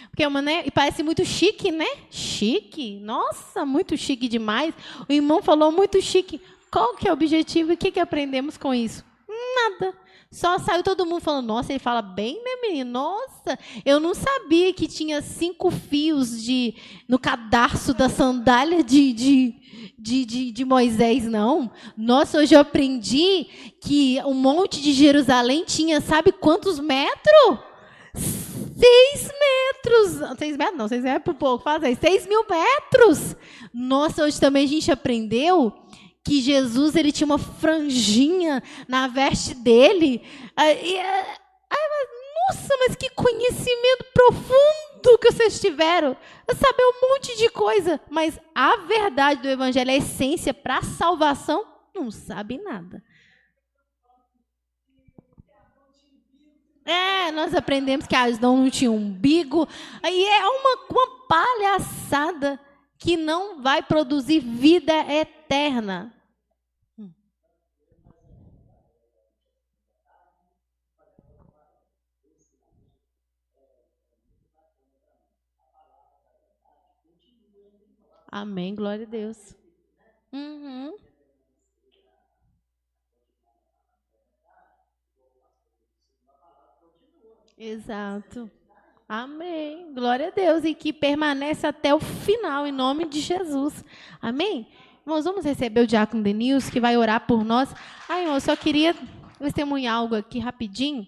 Porque é né? E parece muito chique, né? Chique? Nossa, muito chique demais. O irmão falou muito chique. Qual que é o objetivo e o que aprendemos com isso? Nada. Só saiu todo mundo falando, nossa, ele fala bem, né, menino? Nossa, eu não sabia que tinha 5 fios no cadarço da sandália de Moisés, não. Nossa, hoje eu aprendi que o Monte de Jerusalém tinha, sabe quantos metros? 6 metros. 6 metros não, 6 metros é por pouco. Faz aí, 6.000 metros. Nossa, hoje também a gente aprendeu que Jesus ele tinha uma franjinha na veste dele. Nossa, mas que conhecimento profundo que vocês tiveram. Saber um monte de coisa. Mas a verdade do evangelho, a essência para a salvação, não sabe nada. Nós aprendemos que Adão não tinha umbigo. Aí é uma palhaçada que não vai produzir vida eterna. Amém, glória a Deus. Uhum. Exato. Amém. Glória a Deus. E que permanece até o final, em nome de Jesus. Amém? Irmãos, vamos receber o diácono Denilson, que vai orar por nós. Irmão, eu só queria testemunhar algo aqui rapidinho.